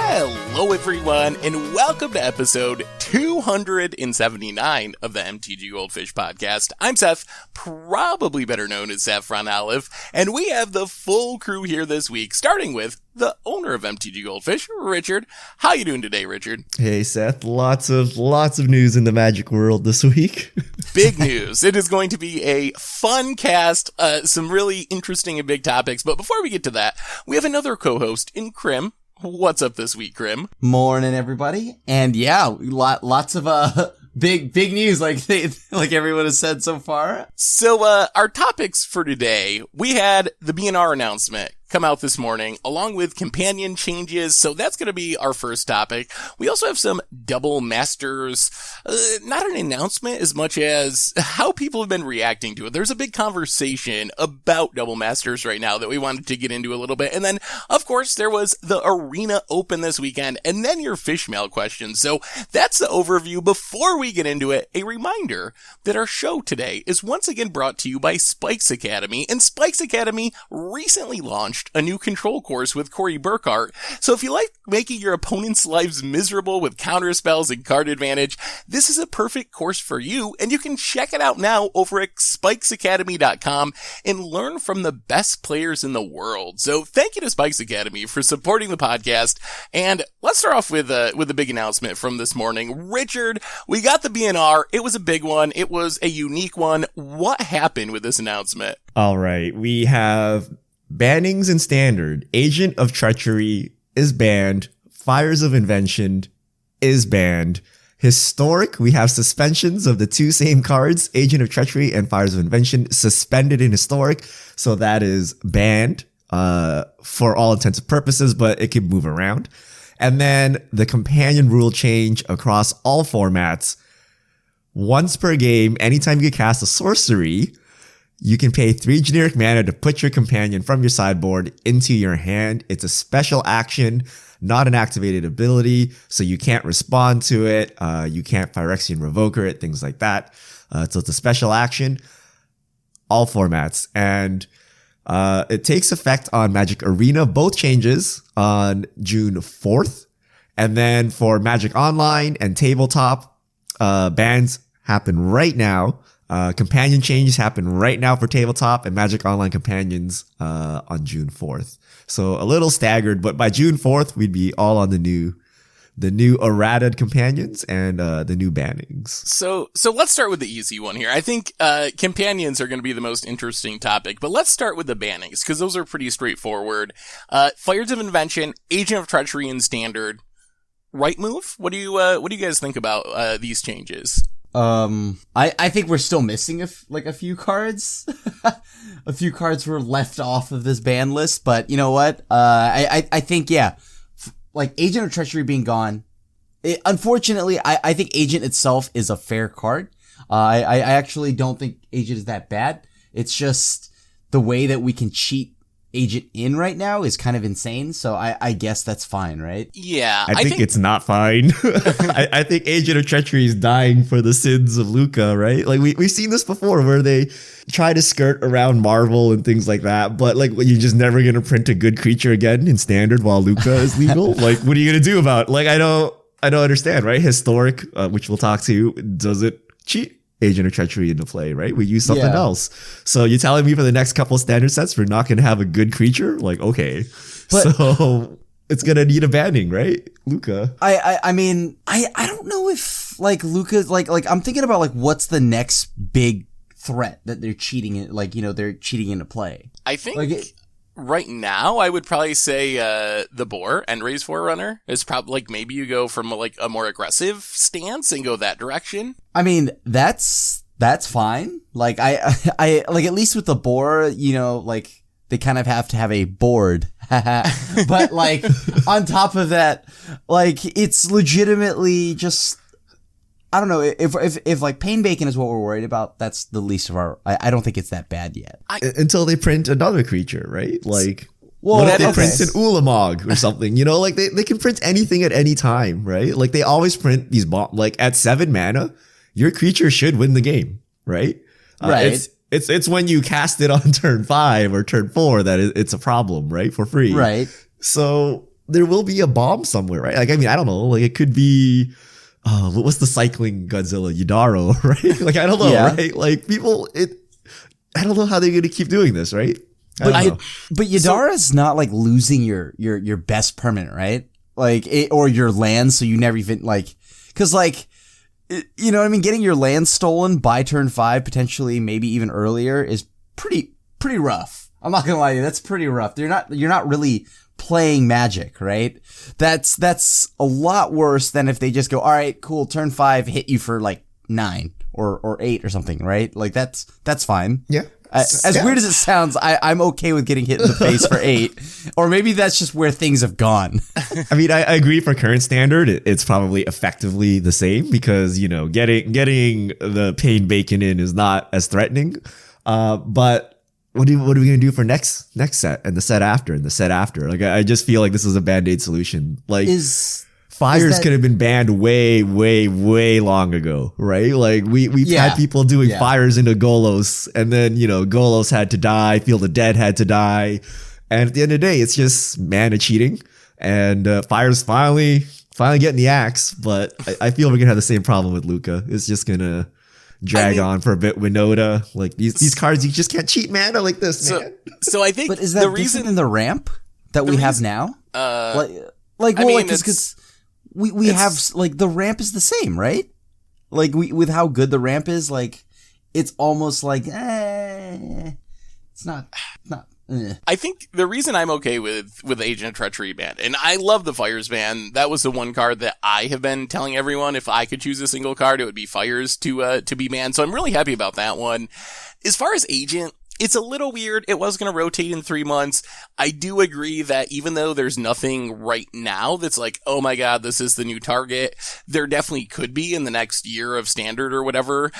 Hello everyone, and welcome to episode 279 of the MTGGoldfish podcast. I'm Seth, probably better known as Saffron Olive, and we have the full crew here this week, starting with the owner of MTGGoldfish, Richard. How you doing today, Richard? Hey Seth, lots of news in the Magic world this week. Big news. It is going to be a fun cast, some really interesting and big topics, but before we get to that, we have another co-host in Krim. What's up this week, Grim? Morning, everybody. And yeah, lots of big news, like everyone has said so far. So our topics for today, we had the BNR announcement come out this morning, along with companion changes. So that's going to be our first topic. We also have some double masters, not an announcement as much as how people have been reacting to it. There's a big conversation about double masters right now that we wanted to get into a little bit. And then, of course, there was the Arena Open this weekend, and then your fish mail questions. So that's the overview. Before we get into it, a reminder that our show today is once again brought to you by Spikes Academy, and Spikes Academy recently launched a new control course with Corey Burkhart. So if you like making your opponent's lives miserable with counter spells and card advantage, this is a perfect course for you, and you can check it out now over at spikesacademy.com and learn from the best players in the world. So thank you to Spikes Academy for supporting the podcast, and let's start off with the big announcement from this morning. Richard, we got the BNR. It was a big one. It was a unique one. What happened with this announcement? All right, we have Bannings and Standard. Agent of Treachery is banned. Fires of Invention is banned. Historic, we have suspensions of the two same cards, Agent of Treachery and Fires of Invention, suspended in Historic. So that is banned for all intents and purposes, but it can move around. And then the companion rule change across all formats. Once per game, anytime you cast a sorcery, you can pay 3 generic mana to put your companion from your sideboard into your hand. It's a special action, not an activated ability, so you can't respond to it. You can't Phyrexian Revoker it, things like that. So it's a special action, all formats. And it takes effect on Magic Arena, both changes, on June 4th. And then for Magic Online and Tabletop, bans happen right now. Companion changes happen right now for Tabletop and Magic Online Companions on June 4th. So a little staggered, but by June 4th, we'd be all on the new errated companions and the new bannings. So let's start with the easy one here. I think companions are going to be the most interesting topic, but let's start with the bannings because those are pretty straightforward. Fires of Invention, Agent of Treachery, and Standard. Right move? What do you guys think about these changes? I think we're still missing a few cards. A few cards were left off of this ban list, but you know what? I think, yeah, like Agent of Treachery being gone. Unfortunately, I think Agent itself is a fair card. I actually don't think Agent is that bad. It's just the way that we can cheat Agent in right now is kind of insane, so I guess that's fine, right? Yeah. I think it's not fine. I think Agent of Treachery is dying for the sins of Luca, right? Like we've seen this before where they try to skirt around Marvel and things like that, but like you're just never going to print a good creature again in Standard while Luca is legal. Like what are you going to do about it? Like I don't understand, right? Historic, which we'll talk to, does it cheat Agent of Treachery into play, right? We use something else. So you're telling me for the next couple Standard sets we're not going to have a good creature? Like, okay. But so it's going to need a banning, right? Luca. I mean, I don't know if like Luca's like I'm thinking about like what's the next big threat that they're cheating in, like, you know, they're cheating into play. I think right now, I would probably say the Boar and Raise Forerunner is probably like maybe you go from like a more aggressive stance and go that direction. I mean, that's fine. Like I like at least with the Boar, you know, like they kind of have to have a board. But like on top of that, like it's legitimately just, I don't know, if like Pain Bacon is what we're worried about, that's the least of our, I don't think it's that bad yet. Until they print another creature, right? Like, well, what if they print an Ulamog or something? You know, like they can print anything at any time, right? Like they always print these like at 7 mana, your creature should win the game, right? Right. It's when you cast it on turn 5 or turn 4 that it's a problem, right? For free. Right. So there will be a bomb somewhere, right? Like, I mean, I don't know. Like, it could be, what's the cycling Godzilla? Yudaro, right? Like, I don't know, right? Like, I don't know how they're going to keep doing this, right? But Yadara's not like losing your best permanent, right? Like, or your land, so you never even like, cause like, you know what I mean? Getting your land stolen by turn 5, potentially maybe even earlier, is pretty rough. I'm not gonna lie to you, that's pretty rough. You're not really playing Magic, right? That's a lot worse than if they just go, all right, cool, turn 5, hit you for like 9 or 8 or something, right? Like that's fine. Yeah. As weird as it sounds, I'm okay with getting hit in the face for 8, or maybe that's just where things have gone. I mean, I agree for current standard, it's probably effectively the same because, you know, getting the Pain Bacon in is not as threatening. But what are we going to do for next set and the set after and the set after? Like, I just feel like this is a Band-Aid solution. Like, fires could have been banned way, way, way long ago, right? Like we've had people doing fires into Golos, and then, you know, Golos had to die, Field of Dead had to die, and at the end of the day, it's just mana cheating, and fires finally getting the axe. But I feel we're gonna have the same problem with Luca. It's just gonna drag on for a bit. Winota, like these cards, you just can't cheat mana like this, man. So I think, but is that the reason in the ramp that we have now? Because we have, like, the ramp is the same, right? Like, with how good the ramp is, like, it's almost like, it's not. I think the reason I'm okay with Agent of Treachery ban, and I love the Fires ban, that was the one card that I have been telling everyone, if I could choose a single card, it would be Fires to be banned. So I'm really happy about that one. As far as Agent, it's a little weird. It was going to rotate in 3 months. I do agree that even though there's nothing right now that's like, oh my God, this is the new target, there definitely could be in the next year of standard or whatever.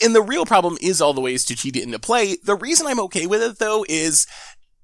And the real problem is all the ways to cheat it into play. The reason I'm okay with it, though, is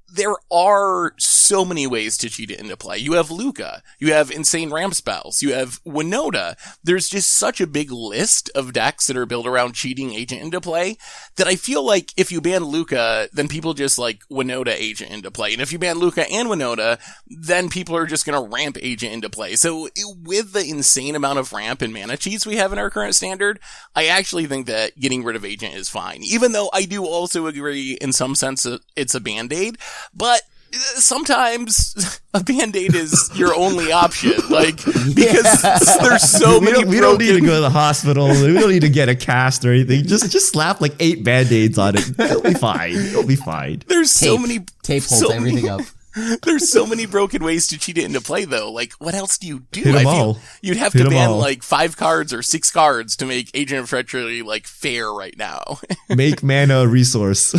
there are so many ways to cheat it into play. You have Luca. You have insane ramp spells. You have Winota. There's just such a big list of decks that are built around cheating Agent into play that I feel like if you ban Luca, then people just like Winota Agent into play. And if you ban Luca and Winota, then people are just going to ramp Agent into play. So with the insane amount of ramp and mana cheats we have in our current standard, I actually think that getting rid of Agent is fine. Even though I do also agree in some sense that it's a Band-Aid. But sometimes a Band-Aid is your only option, like, because there's so many. We don't need to go to the hospital. We don't need to get a cast or anything. Just slap like 8 Band-Aids on it. It'll be fine. It'll be fine. There's so many tape holds everything up. There's so many broken ways to cheat it into play, though. Like, what else do you do? Hit 'em all. You'd have to ban like 5 cards or 6 cards to make Agent of Treachery like fair right now. Make mana a resource.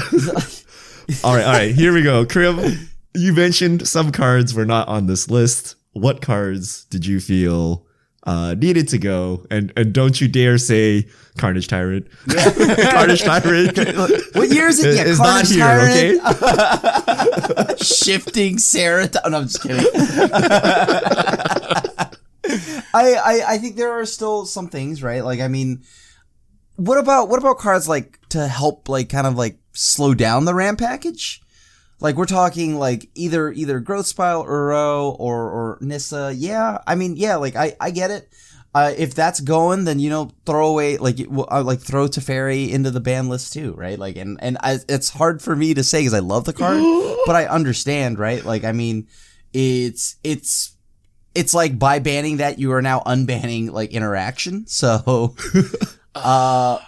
All right. Here we go. Krim, you mentioned some cards were not on this list. What cards did you feel needed to go? And don't you dare say Carnage Tyrant. Carnage Tyrant. What year is it? Yeah, it's Carnage not here, Tyrant. okay? Shifting Sarah. No, I'm just kidding. I think there are still some things, right? Like, I mean, what about cards like to help, like, kind of like slow down the ramp package? Like, we're talking like either Growth Spiral, Uro, or Nissa. Yeah, I mean, yeah, like I get it. If that's going, then, you know, throw away like throw Teferi into the ban list too, right? Like, and it's hard for me to say because I love the card, but I understand, right? Like, I mean, it's like by banning that you are now unbanning like interaction. So, I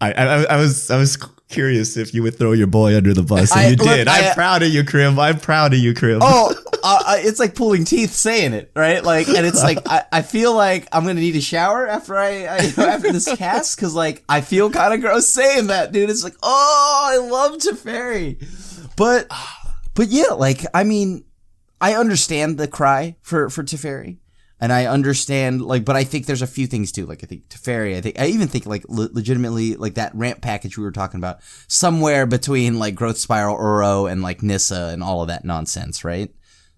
was curious if you would throw your boy under the bus, and you did. I'm proud of you, Krim. I'm proud of you, Krim. It's like pulling teeth saying it, right? Like, and it's like I feel like I'm gonna need a shower after after this cast, because like I feel kind of gross saying that, dude. It's like, oh, I love Teferi, but yeah, like, I mean, I understand the cry for Teferi. And I understand, like, but I think there's a few things too. Like, I think Teferi, I even think like legitimately, like that ramp package we were talking about, somewhere between like Growth Spiral, Uro, and like Nissa and all of that nonsense, right?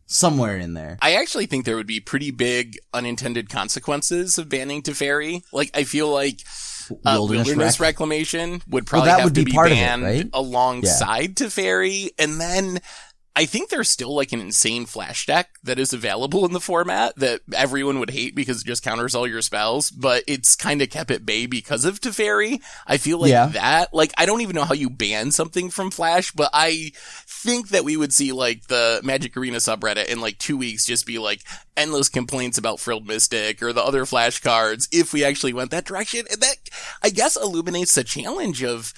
Somewhere in there. I actually think there would be pretty big unintended consequences of banning Teferi. Like, I feel like Wilderness Reclamation would probably have to be banned alongside Teferi. And then I think there's still like an insane flash deck that is available in the format that everyone would hate because it just counters all your spells, but it's kind of kept at bay because of Teferi. I feel like that, like, I don't even know how you ban something from Flash, but I think that we would see like the Magic Arena subreddit in like 2 weeks just be like endless complaints about Frilled Mystic or the other Flash cards if we actually went that direction. And that, I guess, illuminates the challenge of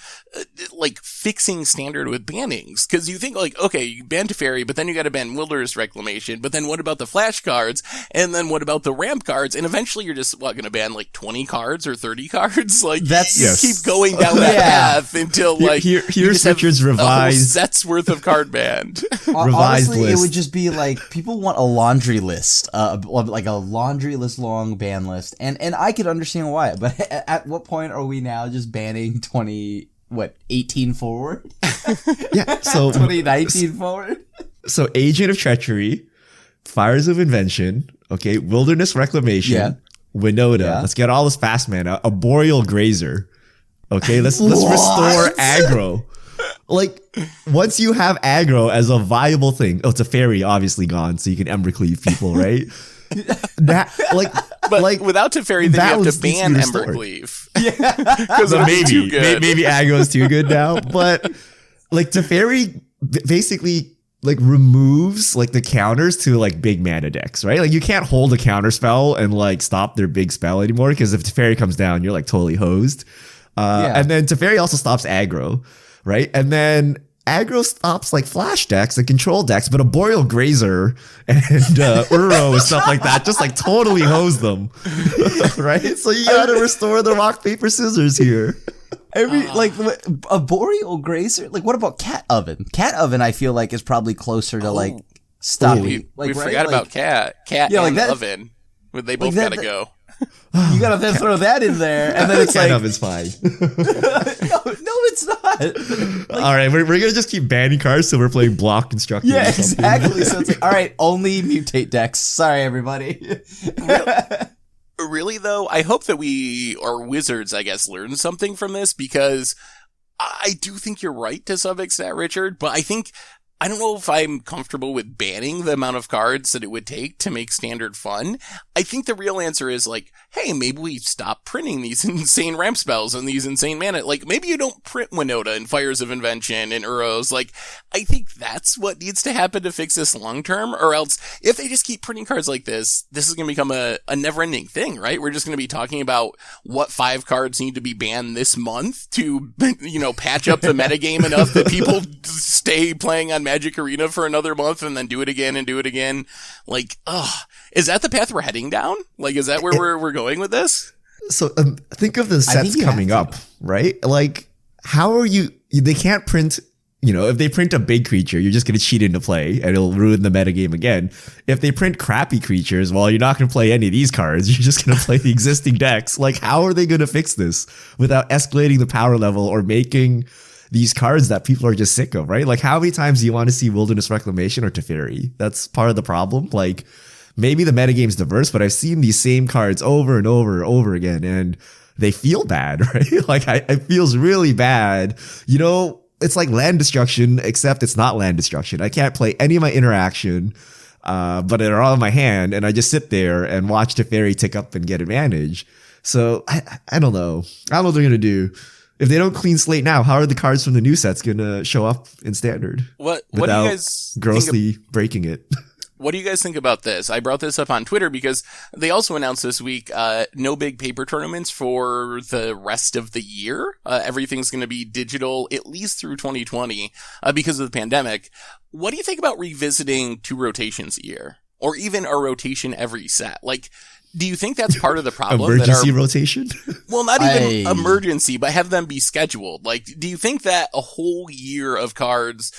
like fixing Standard with bannings. Cause you think like, okay, you ban Teferi, but then you gotta ban Wilderness Reclamation, but then what about the Flash cards? And then what about the ramp cards? And eventually you're just, gonna ban like 20 cards or 30 cards? Like, you keep going down that path until like, here's Richard's revised set's worth of card banned. Revised Honestly, list. it would just be like, people want a laundry list, like a laundry list long ban list. And I could understand why, but at what point are we now just banning 18 forward? Yeah, so 2019 forward? So Agent of Treachery, Fires of Invention, okay, Wilderness Reclamation, Winota. Let's get all this fast mana. A Boreal Grazer. Okay, let's restore aggro. Like, once you have aggro as a viable thing, it's a fairy obviously gone, so you can Embercleave people, right? But without Teferi, then you have to ban Embercleave. Yeah, because maybe aggro is too good now. But like Teferi basically like removes like the counters to like big mana decks, right? Like you can't hold a counter spell and like stop their big spell anymore because if Teferi comes down, you're like totally hosed. And then Teferi also stops aggro, right? And then aggro stops like flash decks and control decks, but a Boreal Grazer and Uro and stuff like that just like totally hose them, right? So you gotta restore the rock, paper, scissors here. Like a Boreal Grazer. Like, what about Cat Oven? Cat Oven, I feel like is probably closer to like stopping. We forgot about Cat and Oven. They both gotta go. You gotta then throw that in there, and then it's Cat like Oven's fine. no, it's not. Like, all right, we're gonna just keep banning cards, so we're playing block constructor. Yeah, exactly. So it's like, all right, only mutate decks. Sorry, everybody. Really, though, I hope that we, or Wizards, I guess, learn something from this, because I do think you're right to some extent, Richard, but I don't know if I'm comfortable with banning the amount of cards that it would take to make Standard fun. I think the real answer is like, hey, maybe we stop printing these insane ramp spells and these insane mana. Like, maybe you don't print Winota and Fires of Invention and Uros. Like, I think that's what needs to happen to fix this long term, or else if they just keep printing cards like this is going to become a never ending thing, right? We're just going to be talking about what 5 cards need to be banned this month to, patch up the metagame enough that people stay playing on Magic Arena for another month and then do it again and do it again. Like, is that the path we're heading down? Like, is that where we're going with this? So think of the sets coming up, right? Like, how are they can't print, if they print a big creature, you're just going to cheat into play and it'll ruin the metagame again. If they print crappy creatures, well, you're not going to play any of these cards. You're just going to play the existing decks. Like, how are they going to fix this without escalating the power level or making these cards that people are just sick of, right? Like, how many times do you want to see Wilderness Reclamation or Teferi? That's part of the problem. Like, maybe the metagame's diverse, but I've seen these same cards over and over and over again, and they feel bad, right? Like, it feels really bad. It's like land destruction, except it's not land destruction. I can't play any of my interaction, but they're all in my hand, and I just sit there and watch Teferi tick up and get advantage. So, I don't know. I don't know what they're going to do. If they don't clean slate now, how are the cards from the new sets going to show up in Standard? What do you guys grossly breaking it? What do you guys think about this? I brought this up on Twitter because they also announced this week no big paper tournaments for the rest of the year. Everything's going to be digital at least through 2020 because of the pandemic. What do you think about revisiting 2 rotations a year, or even a rotation every set? Like, do you think that's part of the problem? Emergency rotation? Well, not even emergency, but have them be scheduled. Like, do you think that a whole year of cards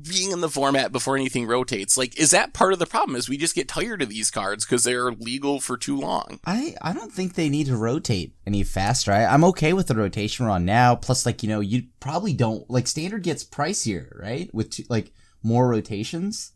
being in the format before anything rotates, like, is that part of the problem? Is we just get tired of these cards because they're legal for too long? I don't think they need to rotate any faster. I'm okay with the rotation we're on now. Plus, like, you probably don't, like, Standard gets pricier, right? With more rotations.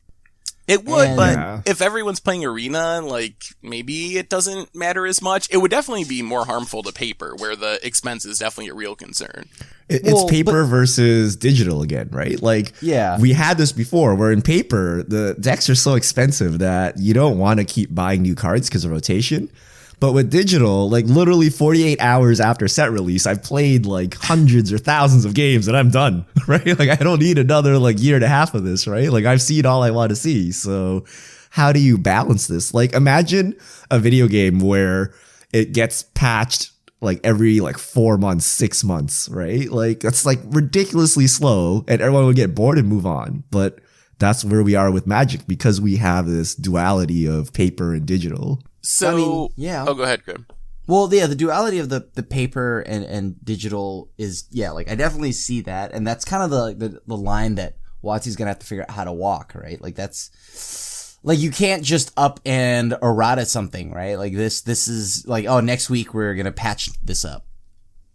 It would, And- but Yeah. if everyone's playing Arena, like, maybe it doesn't matter as much. It would definitely be more harmful to paper, where the expense is definitely a real concern. It's paper versus digital again, right? Like, Yeah. we had this before where in paper, the decks are so expensive that you don't want to keep buying new cards because of rotation. But with digital, like literally 48 hours after set release, I've played like hundreds or thousands of games and I'm done, right? Like I don't need another like year and a half of this, right? Like I've seen all I want to see. So how do you balance this? Like imagine a video game where it gets patched like every like 4 months, 6 months, right? Like that's like ridiculously slow and everyone would get bored and move on. But that's where we are with Magic because we have this duality of paper and digital. So, I mean, yeah. Oh, go ahead, Grim. Well, yeah, the duality of the paper and digital is, yeah, like I definitely see that. And that's kind of the line that WotC's going to have to figure out how to walk, right? Like that's like, you can't just up and errata something, right? Like this is like, oh, next week we're going to patch this up.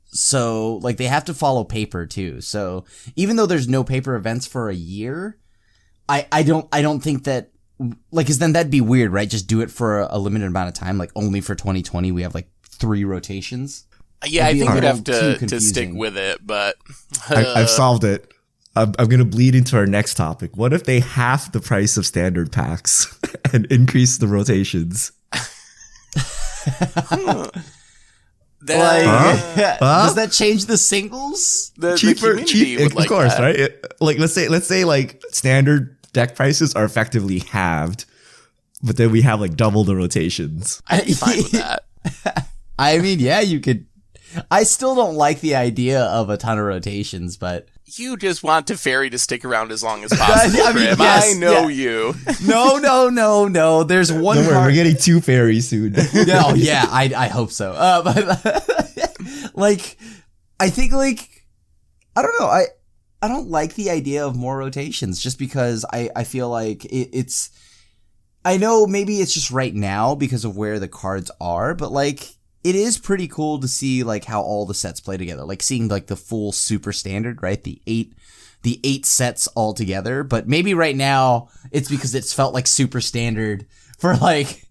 So like they have to follow paper too. So even though there's no paper events for a year, I don't think that, like, cause then that'd be weird, right? Just do it for a limited amount of time. Like only for 2020, we have like 3 rotations. Yeah, I It'd be think a we'd have little too to stick confusing. with it, but I've solved it. I'm going to bleed into our next topic. What if they half the price of standard packs and increase the rotations? Does that change the singles? the Cheaper, community would of like course, that. right? Like let's say like standard deck prices are effectively halved, but then we have like double the rotations. I'd be fine with that. I mean, yeah, you could. I still don't like the idea of a ton of rotations, but You just want Teferi to stick around as long as possible, I mean, Grim. yes, I know yeah. you. no. There's one Don't worry, card. we're getting 2 fairies soon. No, yeah, I hope so. But like, I think like, I don't know. I don't like the idea of more rotations just because I feel like it's, I know maybe it's just right now because of where the cards are, but like, it is pretty cool to see like how all the sets play together, like seeing like the full super standard, right? The eight sets all together. But maybe right now it's because it's felt like super standard for like,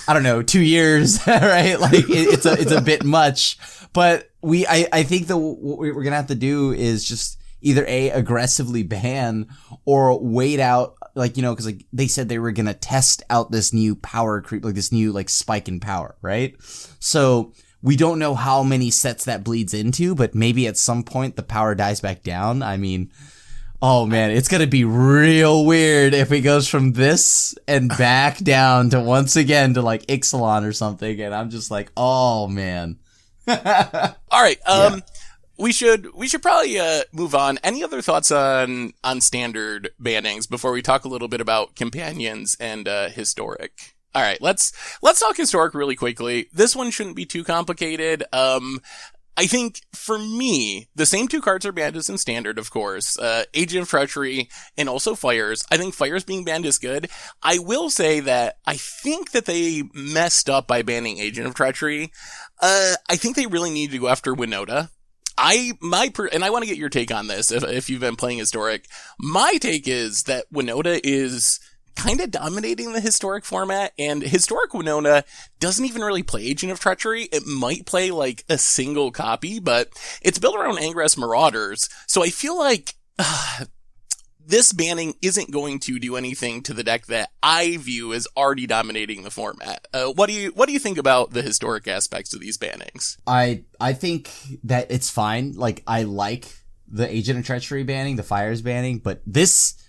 I don't know, 2 years, right? Like it's a bit much, but I think that what we're going to have to do is just either aggressively ban or wait out, like, you know, cause like they said they were going to test out this new power creep, like this new like spike in power, right? So we don't know how many sets that bleeds into, but maybe at some point the power dies back down. I mean, oh man, it's going to be real weird if it goes from this and back down to once again to like Ixalan or something. And I'm just like, oh man. All right. We should probably move on. Any other thoughts on standard bannings before we talk a little bit about companions and historic? All right, let's talk historic really quickly. This one shouldn't be too complicated. I think for me, the same 2 cards are banned as in standard, of course. Agent of Treachery and also Fires. I think Fires being banned is good. I will say that I think that they messed up by banning Agent of Treachery. I think they really need to go after Winota. And I want to get your take on this if you've been playing historic. My take is that Winota is kind of dominating the historic format, and historic Winota doesn't even really play Agent of Treachery. It might play like a single copy, but it's built around Angrass Marauders. So I feel like this banning isn't going to do anything to the deck that I view as already dominating the format. What do you think about the historic aspects of these bannings? I think that it's fine. Like, I like the Agent of Treachery banning, the Fires banning, but this,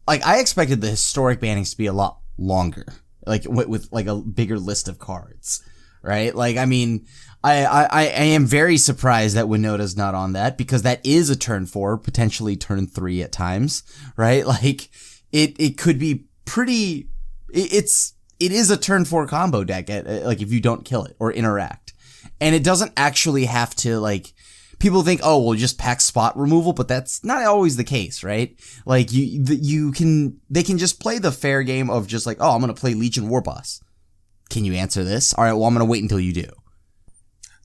like, I expected the historic bannings to be a lot longer, like with like a bigger list of cards, right? Like, I mean, I am very surprised that Winota's not on that because that is a turn 4, potentially turn 3 at times, right? Like, it could be pretty, it is a turn 4 combo deck, like, if you don't kill it or interact. And it doesn't actually have to, like, people think, oh, well, just pack spot removal, but that's not always the case, right? Like, they can just play the fair game of just like, oh, I'm gonna play Legion Warboss. Can you answer this? All right, well, I'm gonna wait until you do.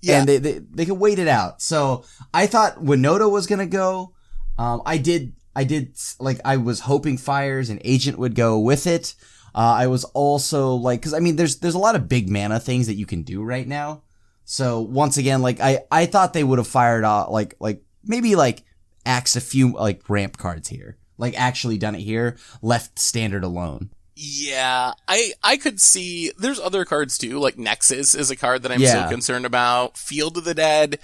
Yeah. And they can wait it out. So I thought Winota was gonna go. I did, like, I was hoping Fires and Agent would go with it. I was also like, cause I mean, there's a lot of big mana things that you can do right now. So once again, like I thought they would have fired out like maybe like axed a few like ramp cards here, like actually done it here, left standard alone. Yeah, I could see there's other cards too, like Nexus is a card that I'm still concerned about. Field of the Dead,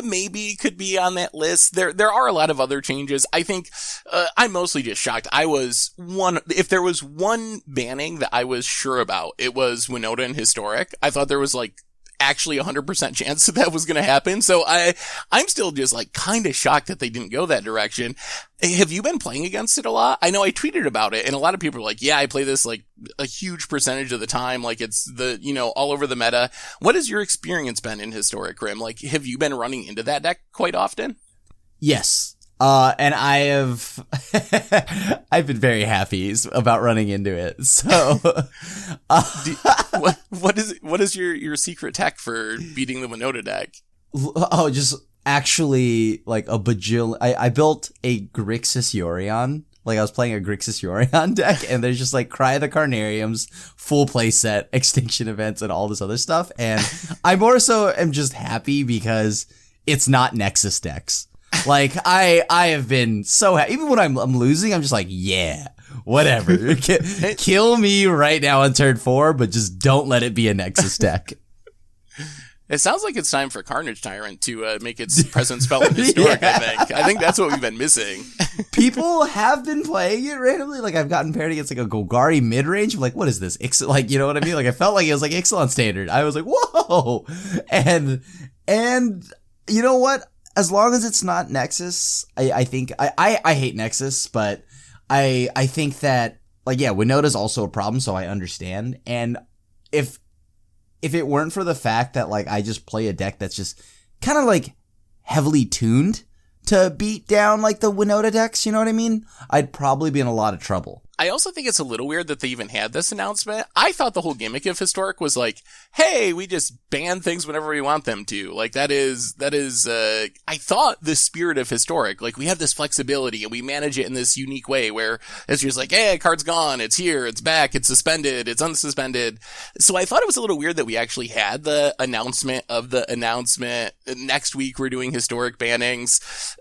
maybe could be on that list. There are a lot of other changes. I think I'm mostly just shocked. If there was one banning that I was sure about, it was Winota and Historic. I thought there was like actually 100% chance that was going to happen. So I'm still just like kind of shocked that they didn't go that direction. Have you been playing against it a lot? I know I tweeted about it and a lot of people are like, yeah, I play this like a huge percentage of the time. Like it's all over the meta. What has your experience been in Historic Rim? Like, have you been running into that deck quite often? Yes. And I have, I've been very happy about running into it. So, what is your secret tech for beating the Winota deck? Oh, just actually like a bajillion. I built a Grixis Yorion. Like I was playing a Grixis Yorion deck and there's just like Cry of the Carnariums, full play set, extinction events and all this other stuff. And I more so am just happy because it's not Nexus decks. Like I have been so happy. Even when I'm losing, I'm just like, yeah, whatever. Kill me right now on turn 4, but just don't let it be a Nexus deck. It sounds like it's time for Carnage Tyrant to make its presence felt in Historic. Yeah. I think that's what we've been missing. People have been playing it randomly. Like I've gotten paired against like a Golgari mid range. I'm like, what is this? Like, you know what I mean? Like I felt like it was like Ixalan standard. I was like, whoa, and you know what? As long as it's not Nexus, I think I hate Nexus, but I think that like Winota's also a problem, so I understand. And if it weren't for the fact that like I just play a deck that's just kind of like heavily tuned to beat down like the Winota decks, you know what I mean? I'd probably be in a lot of trouble. I also think it's a little weird that they even had this announcement. I thought the whole gimmick of Historic was like, hey, we just ban things whenever we want them to. Like that is, I thought the spirit of Historic, like we have this flexibility and we manage it in this unique way where it's just like, hey, card's gone, it's here, it's back, it's suspended, it's unsuspended. So I thought it was a little weird that we actually had the announcement of the announcement. Next week we're doing Historic bannings.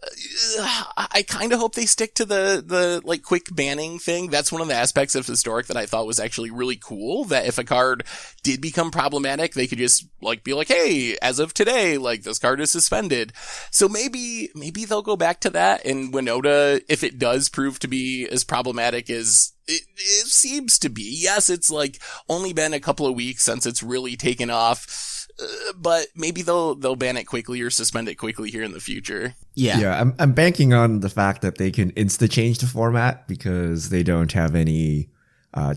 I kind of hope they stick to the like quick banning thing. That's one of the aspects of Historic that I thought was actually really cool, that if a card did become problematic, they could just like be like, hey, as of today, like this card is suspended. So maybe they'll go back to that, and Winota, if it does prove to be as problematic as it seems to be, yes, it's like only been a couple of weeks since it's really taken off. But maybe they'll ban it quickly or suspend it quickly here in the future. Yeah. I'm banking on the fact that they can insta change the format because they don't have any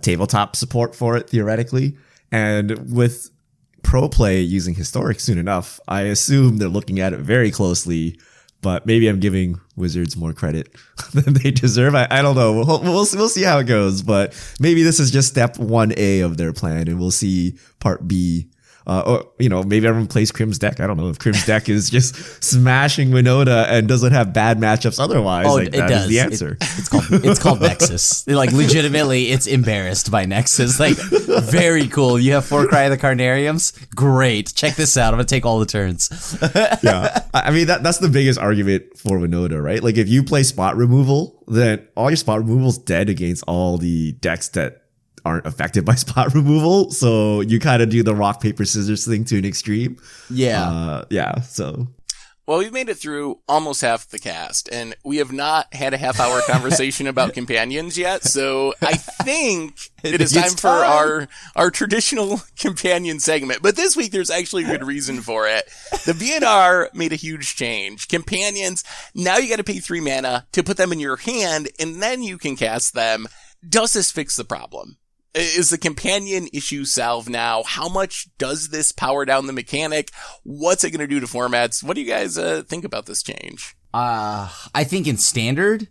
tabletop support for it theoretically. And with pro play using Historic soon enough, I assume they're looking at it very closely. But maybe I'm giving Wizards more credit than they deserve. I don't know. We'll see how it goes. But maybe this is just step 1A of their plan, and we'll see part B. Or, maybe everyone plays Crim's deck. I don't know if Crim's deck is just smashing Winota and doesn't have bad matchups otherwise. Oh, like, it that does. Is the answer. It's called Nexus. Like, legitimately, it's embarrassed by Nexus. Like, very cool. You have 4 Cry of the Carnariums? Great. Check this out. I'm going to take all the turns. Yeah. I mean, that's the biggest argument for Winota, right? Like, if you play spot removal, then all your spot removal's dead against all the decks that aren't affected by spot removal, so you kind of do the rock paper scissors thing to an extreme. So well, we've made it through almost half the cast, and we have not had a half-hour conversation about companions yet, so I think it is time for our traditional companion segment. But this week, there's actually a good reason for it. The BNR made a huge change. Companions, now you got to pay 3 mana to put them in your hand, and then you can cast them. Does this fix the problem? Is the companion issue solved now? How much does this power down the mechanic? What's it going to do to formats? What do you guys think about this change? I think in standard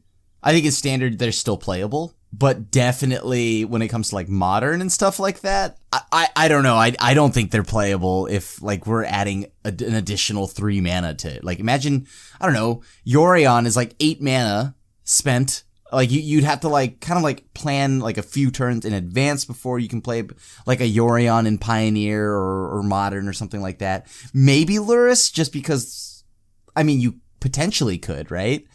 they're still playable, but definitely when it comes to like modern and stuff like that, I don't know. I don't think they're playable if like we're adding an additional 3 mana to it. Like imagine, I don't know, Yorion is like 8 mana spent like you'd have to like kind of like plan like a few turns in advance before you can play like a Yorion in Pioneer or Modern or something like that. Maybe Lurrus, just because, I mean, you potentially could, right?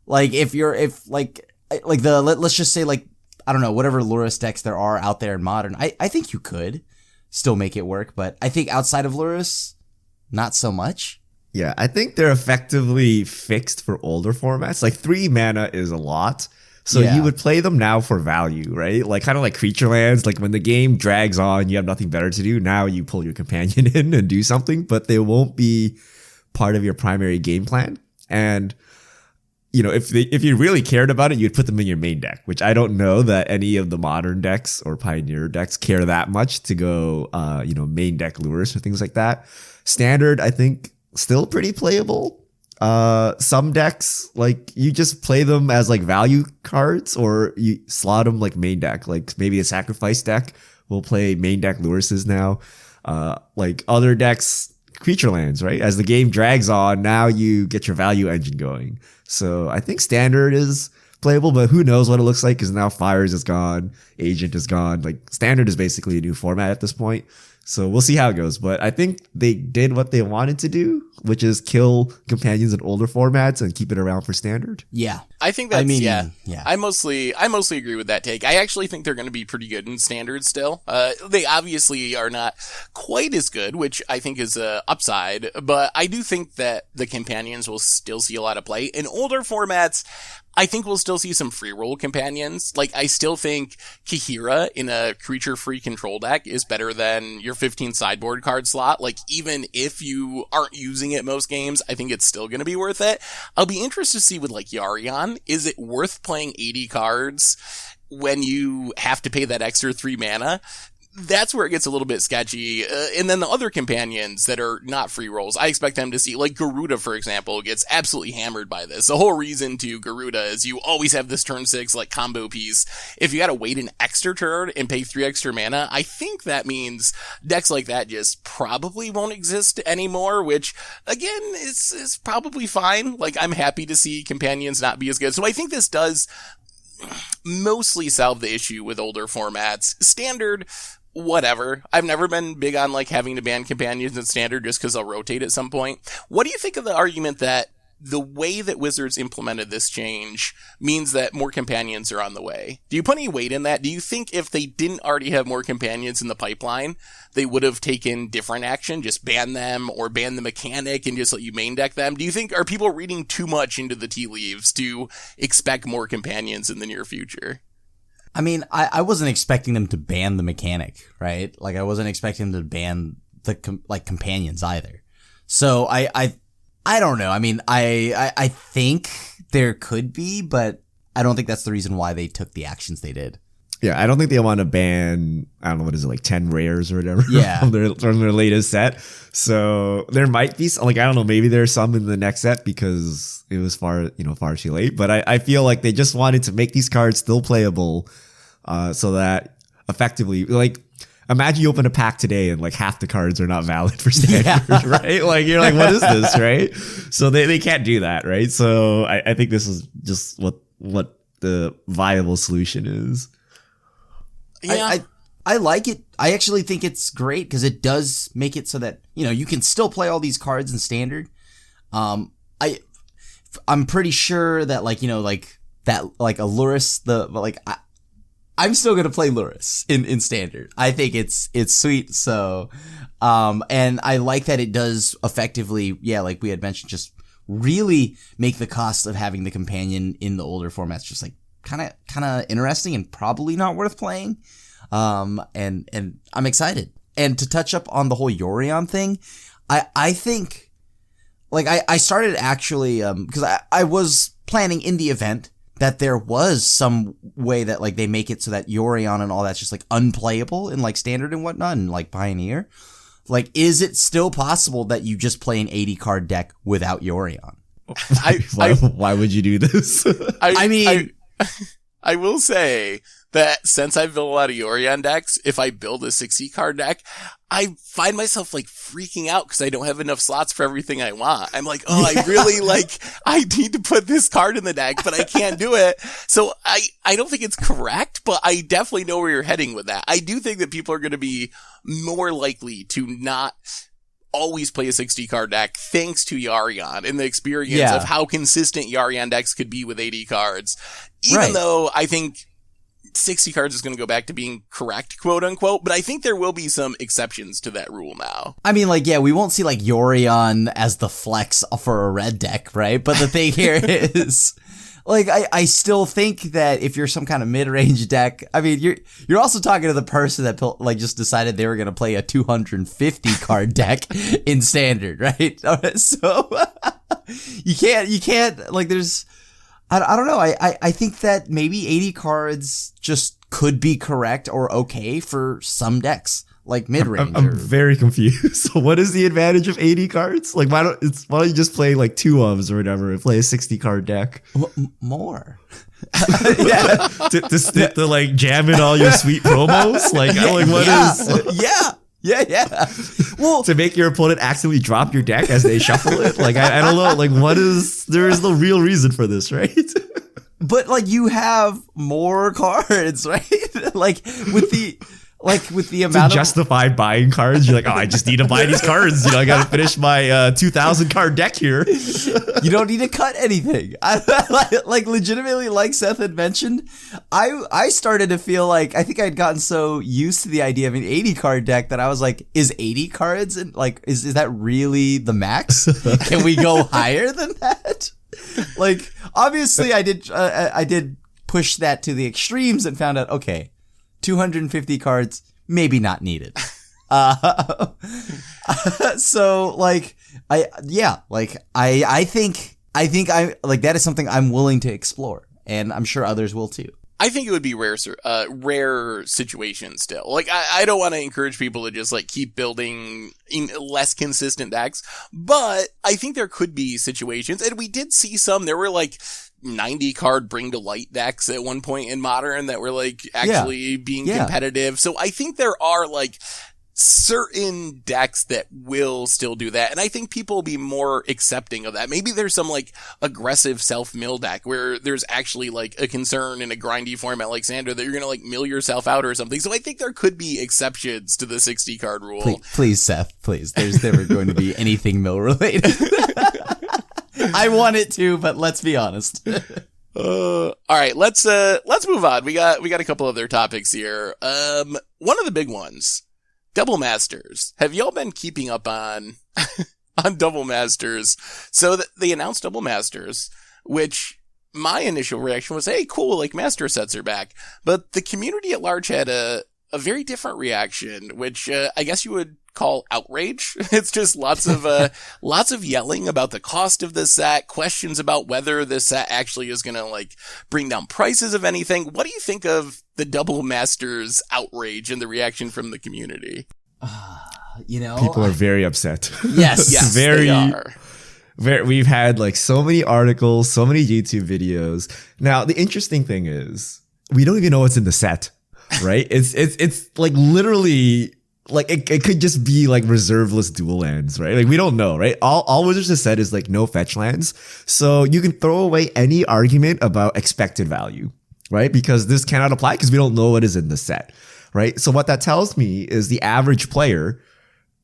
Like let's just say like, I don't know, whatever Lurrus decks there are out there in Modern, I think you could still make it work, but I think outside of Lurrus, not so much. Yeah, I think they're effectively fixed for older formats. Like 3 mana is a lot. So you would play them now for value, right? Like kind of like creature lands. Like when the game drags on, you have nothing better to do. Now you pull your companion in and do something, but they won't be part of your primary game plan. And you know, if you really cared about it, you'd put them in your main deck, which I don't know that any of the Modern decks or Pioneer decks care that much to go, main deck Lurrus or things like that. Standard, I think, still pretty playable. Some decks, like you just play them as like value cards, or you slot them like main deck. Like maybe a sacrifice deck will play main deck Lurruses now. Like other decks, creature lands, right? As the game drags on, now you get your value engine going. So I think standard is playable, but who knows what it looks like, because now Fires is gone, Agent is gone. Like standard is basically a new format at this point. So we'll see how it goes. But I think they did what they wanted to do, which is kill companions in older formats and keep it around for standard. Yeah. I think that's, I mostly agree with that take. I actually think they're going to be pretty good in standard still. They obviously are not quite as good, which I think is a upside, but I do think that the companions will still see a lot of play. In older formats, I think we'll still see some free roll companions. Like, I still think Kahira in a creature-free control deck is better than your 15 sideboard card slot. Like, even if you aren't using it most games, I think it's still going to be worth it. I'll be interested to see with, like, Yarion. Is it worth playing 80 cards when you have to pay that extra 3 mana? That's where it gets a little bit sketchy. And then the other companions that are not free rolls, I expect them to see, like Garuda, for example, gets absolutely hammered by this. The whole reason to Garuda is you always have this turn 6, like, combo piece. If you gotta wait an extra turn and pay 3 extra mana, I think that means decks like that just probably won't exist anymore, which, again, is probably fine. Like, I'm happy to see companions not be as good. So I think this does mostly solve the issue with older formats. Standard, whatever. I've never been big on like having to ban companions in standard just because I'll rotate at some point. What do you think of the argument that the way that Wizards implemented this change means that more companions are on the way? Do you put any weight in that? Do you think if they didn't already have more companions in the pipeline, they would have taken different action, just ban them or ban the mechanic and just let you main deck them? Do you think, are people reading too much into the tea leaves to expect more companions in the near future? I mean, I wasn't expecting them to ban the mechanic, right? Like, I wasn't expecting them to ban the companions either. So I don't know. I mean, I think there could be, but I don't think that's the reason why they took the actions they did. Yeah, I don't think they want to ban, I don't know, what is it, like 10 rares or whatever yeah. from their latest set. So there might be some, like, I don't know, maybe there's some in the next set because it was far too late. But I feel like they just wanted to make these cards still playable so that effectively, like, imagine you open a pack today and like half the cards are not valid for standard, right? Like, you're like, what is this, right? So they can't do that, right? So I think this is just what the viable solution is. Yeah. I like it. I actually think it's great because it does make it so that, you can still play all these cards in standard. I'm pretty sure that like a Lurrus, I'm still going to play Lurrus in standard. I think it's sweet. So, and I like that it does effectively, like we had mentioned, just really make the cost of having the companion in the older formats just like kind of interesting and probably not worth playing. And I'm excited. And to touch up on the whole Yorion thing, I think, like, I started actually, because I was planning in the event that there was some way that like they make it so that Yorion and all that's just like unplayable in like standard and whatnot and like Pioneer. Like, is it still possible that you just play an 80 card deck without Yorion? Why would you do this? I will say that since I've built a lot of Yorion decks, if I build a 60 card deck, I find myself like freaking out because I don't have enough slots for everything I want. I'm like, oh, I really I need to put this card in the deck, but I can't do it. So I don't think it's correct, but I definitely know where you're heading with that. I do think that people are going to be more likely to not always play a 60 card deck thanks to Yarion and the experience of how consistent Yarion decks could be with 80 cards. Even though I think 60 cards is going to go back to being correct, quote unquote, but I think there will be some exceptions to that rule now. I mean, like, yeah, we won't see like Yorion as the flex for a red deck, right? But the thing here is, like, I still think that if you're some kind of mid-range deck, I mean, you're also talking to the person that like just decided they were going to play a 250 card deck in standard, right? So you can't like there's, I don't know. I think that maybe 80 cards just could be correct or okay for some decks, like mid-range. I'm very confused. So what is the advantage of 80 cards? Like, why don't you just play like 2 ofs or whatever and play a 60 card deck? More. Yeah. to like jam in all your sweet promos? Like, Yeah. Well, to make your opponent accidentally drop your deck as they shuffle it? Like, I don't know. Like, there is no real reason for this, right? But like, you have more cards, right? like with the amount to justify buying cards, you're like, oh, I just need to buy these cards. I got to finish my 2,000 card deck here. You don't need to cut anything. Like legitimately, like Seth had mentioned, I started to feel like I think I'd gotten so used to the idea of an 80 card deck that I was like, is 80 cards and like is that really the max? Can we go higher than that? Like, obviously, I did push that to the extremes and found out, okay, 250 cards, maybe not needed. So like, I think like that is something I'm willing to explore, and I'm sure others will too. I think it would be rare situations still. Like, I don't want to encourage people to just like keep building less consistent decks, but I think there could be situations, and we did see some. There were like 90 card Bring to Light decks at one point in Modern that were like actually being competitive. So I think there are like certain decks that will still do that, and I think people will be more accepting of that. Maybe there's some like aggressive self-mill deck where there's actually like a concern in a grindy format like Sandra that you're gonna like mill yourself out or something. So I think there could be exceptions to the 60 card rule. Please, Seth, please. There's never going to be anything mill related. I want it to, but let's be honest. All right, let's move on. We got a couple other topics here. One of the big ones, Double Masters. Have y'all been keeping up on Double Masters? So they announced Double Masters, which my initial reaction was, hey, cool, like Master sets are back. But the community at large had a very different reaction, which I guess you would call outrage. It's just lots of yelling about the cost of the set, questions about whether the set actually is going to like bring down prices of anything. What do you think of the Double Masters outrage and the reaction from the community? People are very upset. Yes, they are. We've had like so many articles, so many YouTube videos. Now, the interesting thing is we don't even know what's in the set, right? It's like literally like it could just be like reserveless dual lands, right? Like we don't know, right? All Wizards has said is like no fetch lands. So you can throw away any argument about expected value, right? Because this cannot apply because we don't know what is in the set, right? So what that tells me is the average player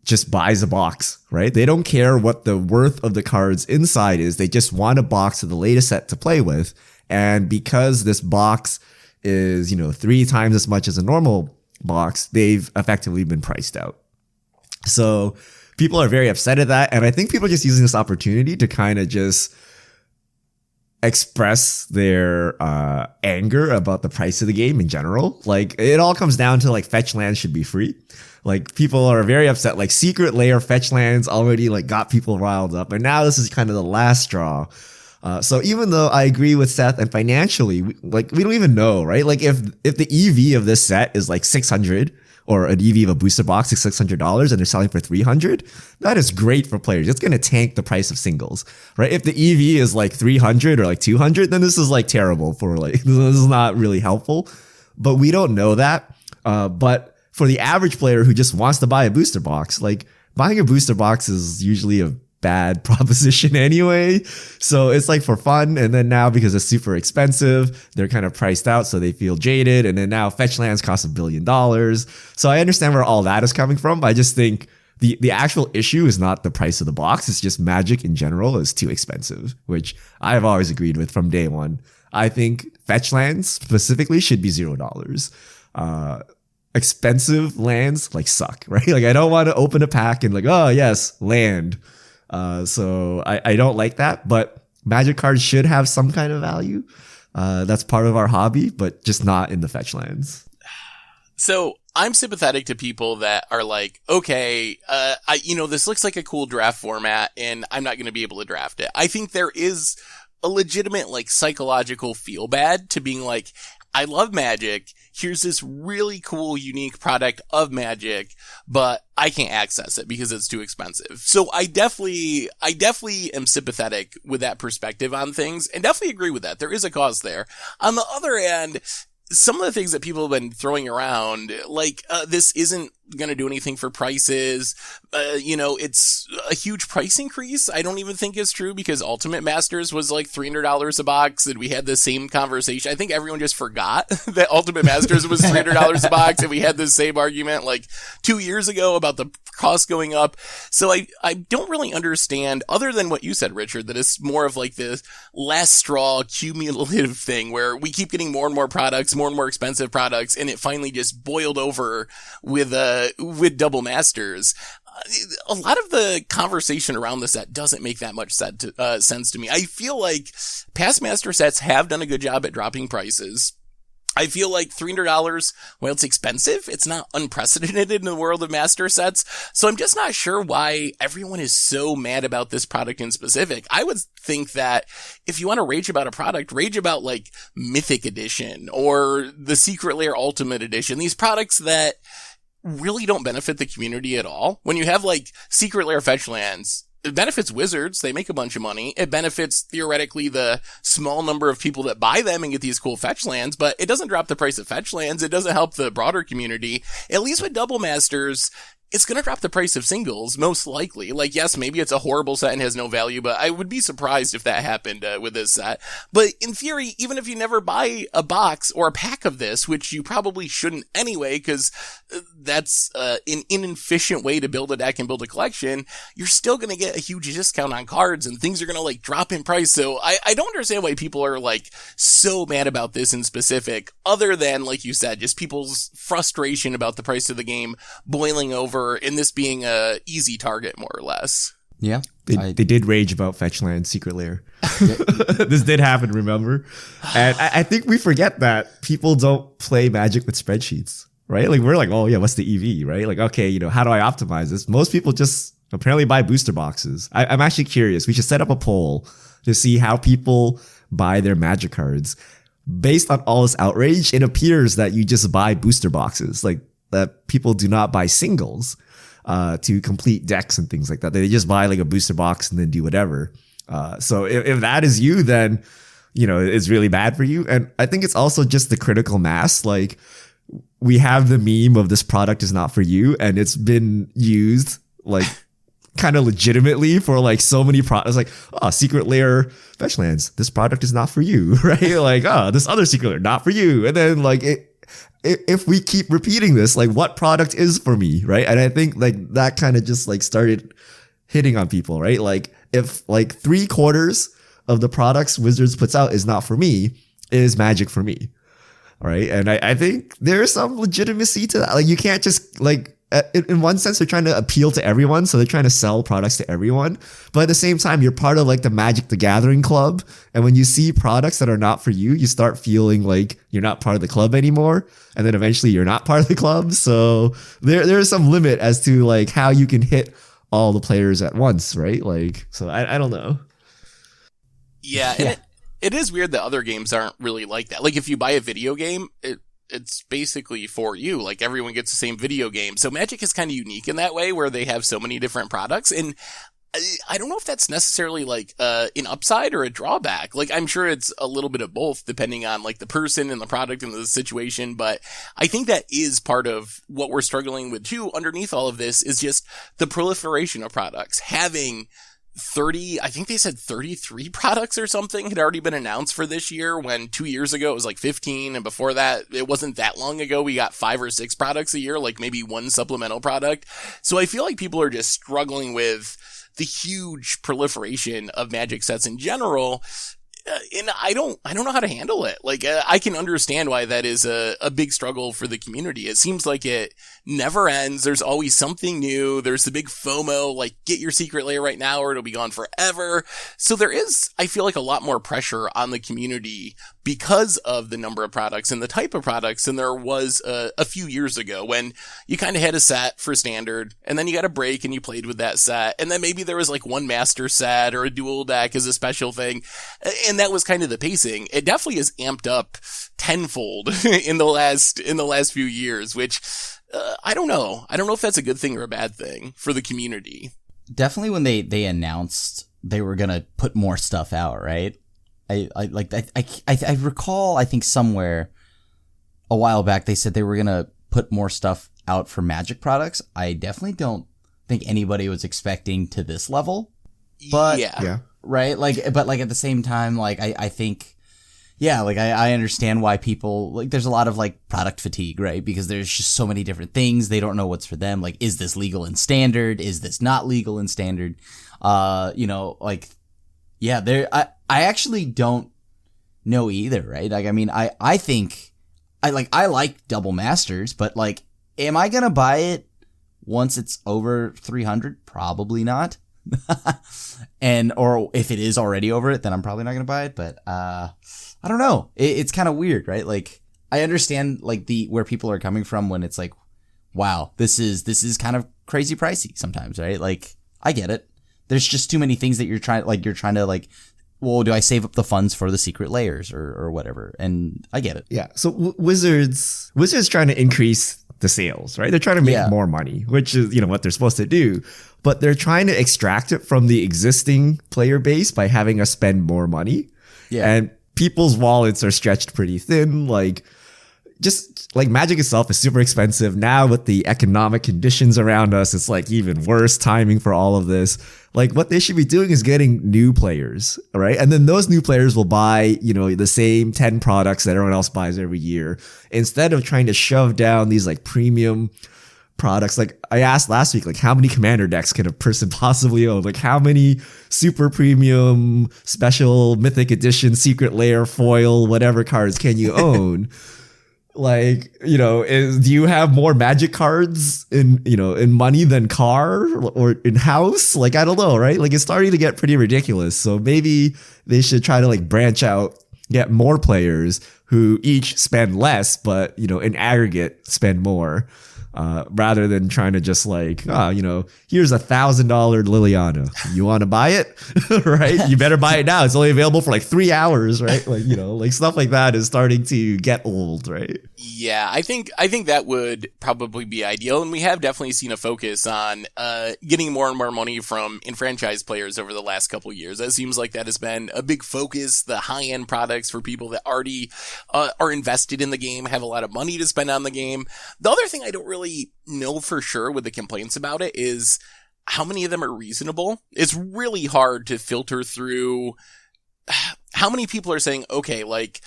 just buys a box, right? They don't care what the worth of the cards inside is. They just want a box of the latest set to play with. And because this box is, 3 times as much as a normal box, they've effectively been priced out. So people are very upset at that. And I think people are just using this opportunity to kind of just express their anger about the price of the game in general. Like it all comes down to like fetch lands should be free. Like people are very upset. Like Secret Lair fetch lands already like got people riled up. And now this is kind of the last straw. So even though I agree with Seth and financially, we don't even know, right? Like if the EV of this set is like 600 or an EV of a booster box is $600 and they're selling for 300, that is great for players. It's going to tank the price of singles, right? If the EV is like 300 or like 200, then this is like terrible for like, this is not really helpful. but we don't know that. But for the average player who just wants to buy a booster box, like buying a booster box is usually a bad proposition anyway. So it's like for fun. And then now because it's super expensive, they're kind of priced out. So they feel jaded. And then now fetch lands cost $1 billion. So I understand where all that is coming from. But I just think the actual issue is not the price of the box. It's just Magic in general is too expensive, which I've always agreed with from day one. I think fetch lands specifically should be $0. Expensive lands like suck, right? Like I don't want to open a pack and like, oh yes, land. So I don't like that, but Magic cards should have some kind of value. That's part of our hobby, but just not in the fetch lands. So I'm sympathetic to people that are like, okay, this looks like a cool draft format and I'm not going to be able to draft it. I think there is a legitimate like psychological feel bad to being like, I love Magic. Here's this really cool, unique product of Magic, but I can't access it because it's too expensive. So I definitely am sympathetic with that perspective on things and definitely agree with that. There is a cause there. On the other hand, some of the things that people have been throwing around, like, this isn't going to do anything for prices. It's a huge price increase. I don't even think is true because Ultimate Masters was like $300 a box and we had the same conversation. I think everyone just forgot that Ultimate Masters was $300 a box and we had the same argument like 2 years ago about the cost going up. So I don't really understand, other than what you said, Richard, that it's more of like this last straw cumulative thing where we keep getting more and more products, more and more expensive products, and it finally just boiled over with Double Masters. A lot of the conversation around the set doesn't make that much sense to me. I feel like past Master sets have done a good job at dropping prices. I feel like $300, while it's expensive, it's not unprecedented in the world of Master sets. So I'm just not sure why everyone is so mad about this product in specific. I would think that if you want to rage about a product, rage about like Mythic Edition or the Secret Lair Ultimate Edition. These products that really don't benefit the community at all. When you have like Secret Lair fetch lands, it benefits Wizards. They make a bunch of money. It benefits theoretically the small number of people that buy them and get these cool fetch lands, but it doesn't drop the price of fetch lands. It doesn't help the broader community. At least with Double Masters, it's going to drop the price of singles, most likely. Like, yes, maybe it's a horrible set and has no value, but I would be surprised if that happened with this set. But in theory, even if you never buy a box or a pack of this, which you probably shouldn't anyway, because that's an inefficient way to build a deck and build a collection, you're still going to get a huge discount on cards and things are going to like drop in price. So I don't understand why people are like so mad about this in specific, other than, like you said, just people's frustration about the price of the game boiling over and this being a easy target, more or less. Yeah. They did rage about fetch land Secret Lair. This did happen, remember? And I think we forget that people don't play Magic with spreadsheets, right? Like we're like, oh yeah, what's the EV, right? Like, okay, how do I optimize this? Most people just apparently buy booster boxes. I'm actually curious. We should set up a poll to see how people buy their Magic cards. Based on all this outrage, it appears that you just buy booster boxes. Like, that people do not buy singles to complete decks and things like that. They just buy like a booster box and then do whatever. So if that is you, then, it's really bad for you. And I think it's also just the critical mass. Like, we have the meme of this product is not for you, and it's been used like kind of legitimately for like so many products. Like, oh, Secret Lair fetch lands, this product is not for you, right? Like, oh, this other Secret Lair, not for you. And then like if we keep repeating this, like what product is for me, right? And I think like that kind of just like started hitting on people, right? Like if like 3/4 of the products Wizards puts out is not for me, is Magic for me, right? And I think there's some legitimacy to that. Like you can't just like, in one sense, they're trying to appeal to everyone. So they're trying to sell products to everyone. But at the same time, you're part of like the Magic the Gathering club. And when you see products that are not for you, you start feeling like you're not part of the club anymore. And then eventually you're not part of the club. So there's some limit as to like how you can hit all the players at once, right? Like, so I don't know. Yeah. And it is weird that other games aren't really like that. Like if you buy a video game, it's basically for you. Like everyone gets the same video game. So Magic is kind of unique in that way where they have so many different products. And I don't know if that's necessarily like an upside or a drawback. Like, I'm sure it's a little bit of both depending on like the person and the product and the situation. But I think that is part of what we're struggling with too. Underneath all of this is just the proliferation of products. Having 30, I think they said 33 products or something had already been announced for this year, when 2 years ago it was like 15. And before that, it wasn't that long ago, we got 5 or 6 products a year, like maybe one supplemental product. So I feel like people are just struggling with the huge proliferation of Magic sets in general. And I don't know how to handle it. Like, I can understand why that is a big struggle for the community. It seems like it never ends. There's always something new. There's the big FOMO, like, get your secret layer right now or it'll be gone forever. So there is, I feel like, a lot more pressure on the community because of the number of products and the type of products than there was a few years ago, when you kind of had a set for standard and then you got a break and you played with that set. And then maybe there was like one master set or a dual deck as a special thing. And that was kind of the pacing. It definitely has amped up tenfold in the last few years, which I don't know. I don't know if that's a good thing or a bad thing for the community. Definitely when they announced they were going to put more stuff out, right? I recall, I think somewhere a while back they said they were going to put more stuff out for Magic products. I definitely don't think anybody was expecting to this level. But yeah. Right? But at the same time, I think, I understand why people, like, there's a lot of, like, product fatigue, right? Because there's just so many different things. They don't know what's for them. Like, is this legal in standard? Is this not legal in standard? I actually don't know either, right? Like, I mean, I think I like double masters, but, like, am I gonna buy it once it's over 300? Probably not. Or if it is already over it, then I'm probably not gonna buy it. But I don't know. It's kind of weird, right? Like, I understand like where people are coming from when it's like, wow, this is kind of crazy pricey sometimes, right? Like, I get it. There's just too many things that you're trying to well, do I save up the funds for the secret layers or whatever? And I get it. Yeah. So Wizards trying to increase the sales, right? They're trying to make more money, which is, what they're supposed to do. But they're trying to extract it from the existing player base by having us spend more money. Yeah. And people's wallets are stretched pretty thin. Like, just like Magic itself is super expensive. Now with the economic conditions around us, it's like even worse timing for all of this. Like, what they should be doing is getting new players, right? And then those new players will buy, the same 10 products that everyone else buys every year, instead of trying to shove down these like premium products. Like, I asked last week, like, how many commander decks can a person possibly own? Like, how many super premium, special, mythic edition, secret layer, foil, whatever cards can you own? Like, do you have more Magic cards in money than car or in house? Like, I don't know, right? Like, it's starting to get pretty ridiculous. So maybe they should try to like branch out, get more players who each spend less, but, in aggregate spend more. Rather than trying to just like, here's $1,000 Liliana. You want to buy it? Right? You better buy it now. It's only available for like 3 hours, right? Like, like stuff like that is starting to get old, right? Yeah, I think that would probably be ideal. And we have definitely seen a focus on, getting more and more money from enfranchised players over the last couple of years. It seems like that has been a big focus. The high end products for people that already, are invested in the game, have a lot of money to spend on the game. The other thing I don't really know for sure with the complaints about it is how many of them are reasonable. It's really hard to filter through how many people are saying, okay, like,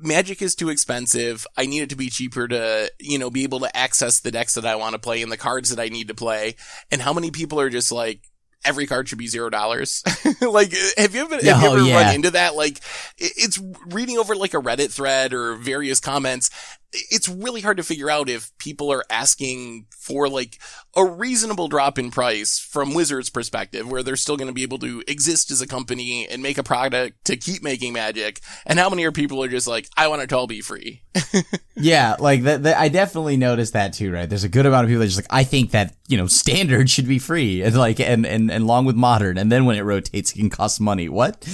Magic is too expensive. I need it to be cheaper to, be able to access the decks that I want to play and the cards that I need to play. And how many people are just like, every card should be $0. Like, have you ever run into that? Like, it's reading over like a Reddit thread or various comments. It's really hard to figure out if people are asking for like a reasonable drop in price from Wizards' perspective, where they're still going to be able to exist as a company and make a product to keep making Magic. And how many people are just like, I want it to all be free. Yeah, like I definitely noticed that too, right? There's a good amount of people that are just like, I think that, standard should be free and like, and along with modern. And then when it rotates, it can cost money. What?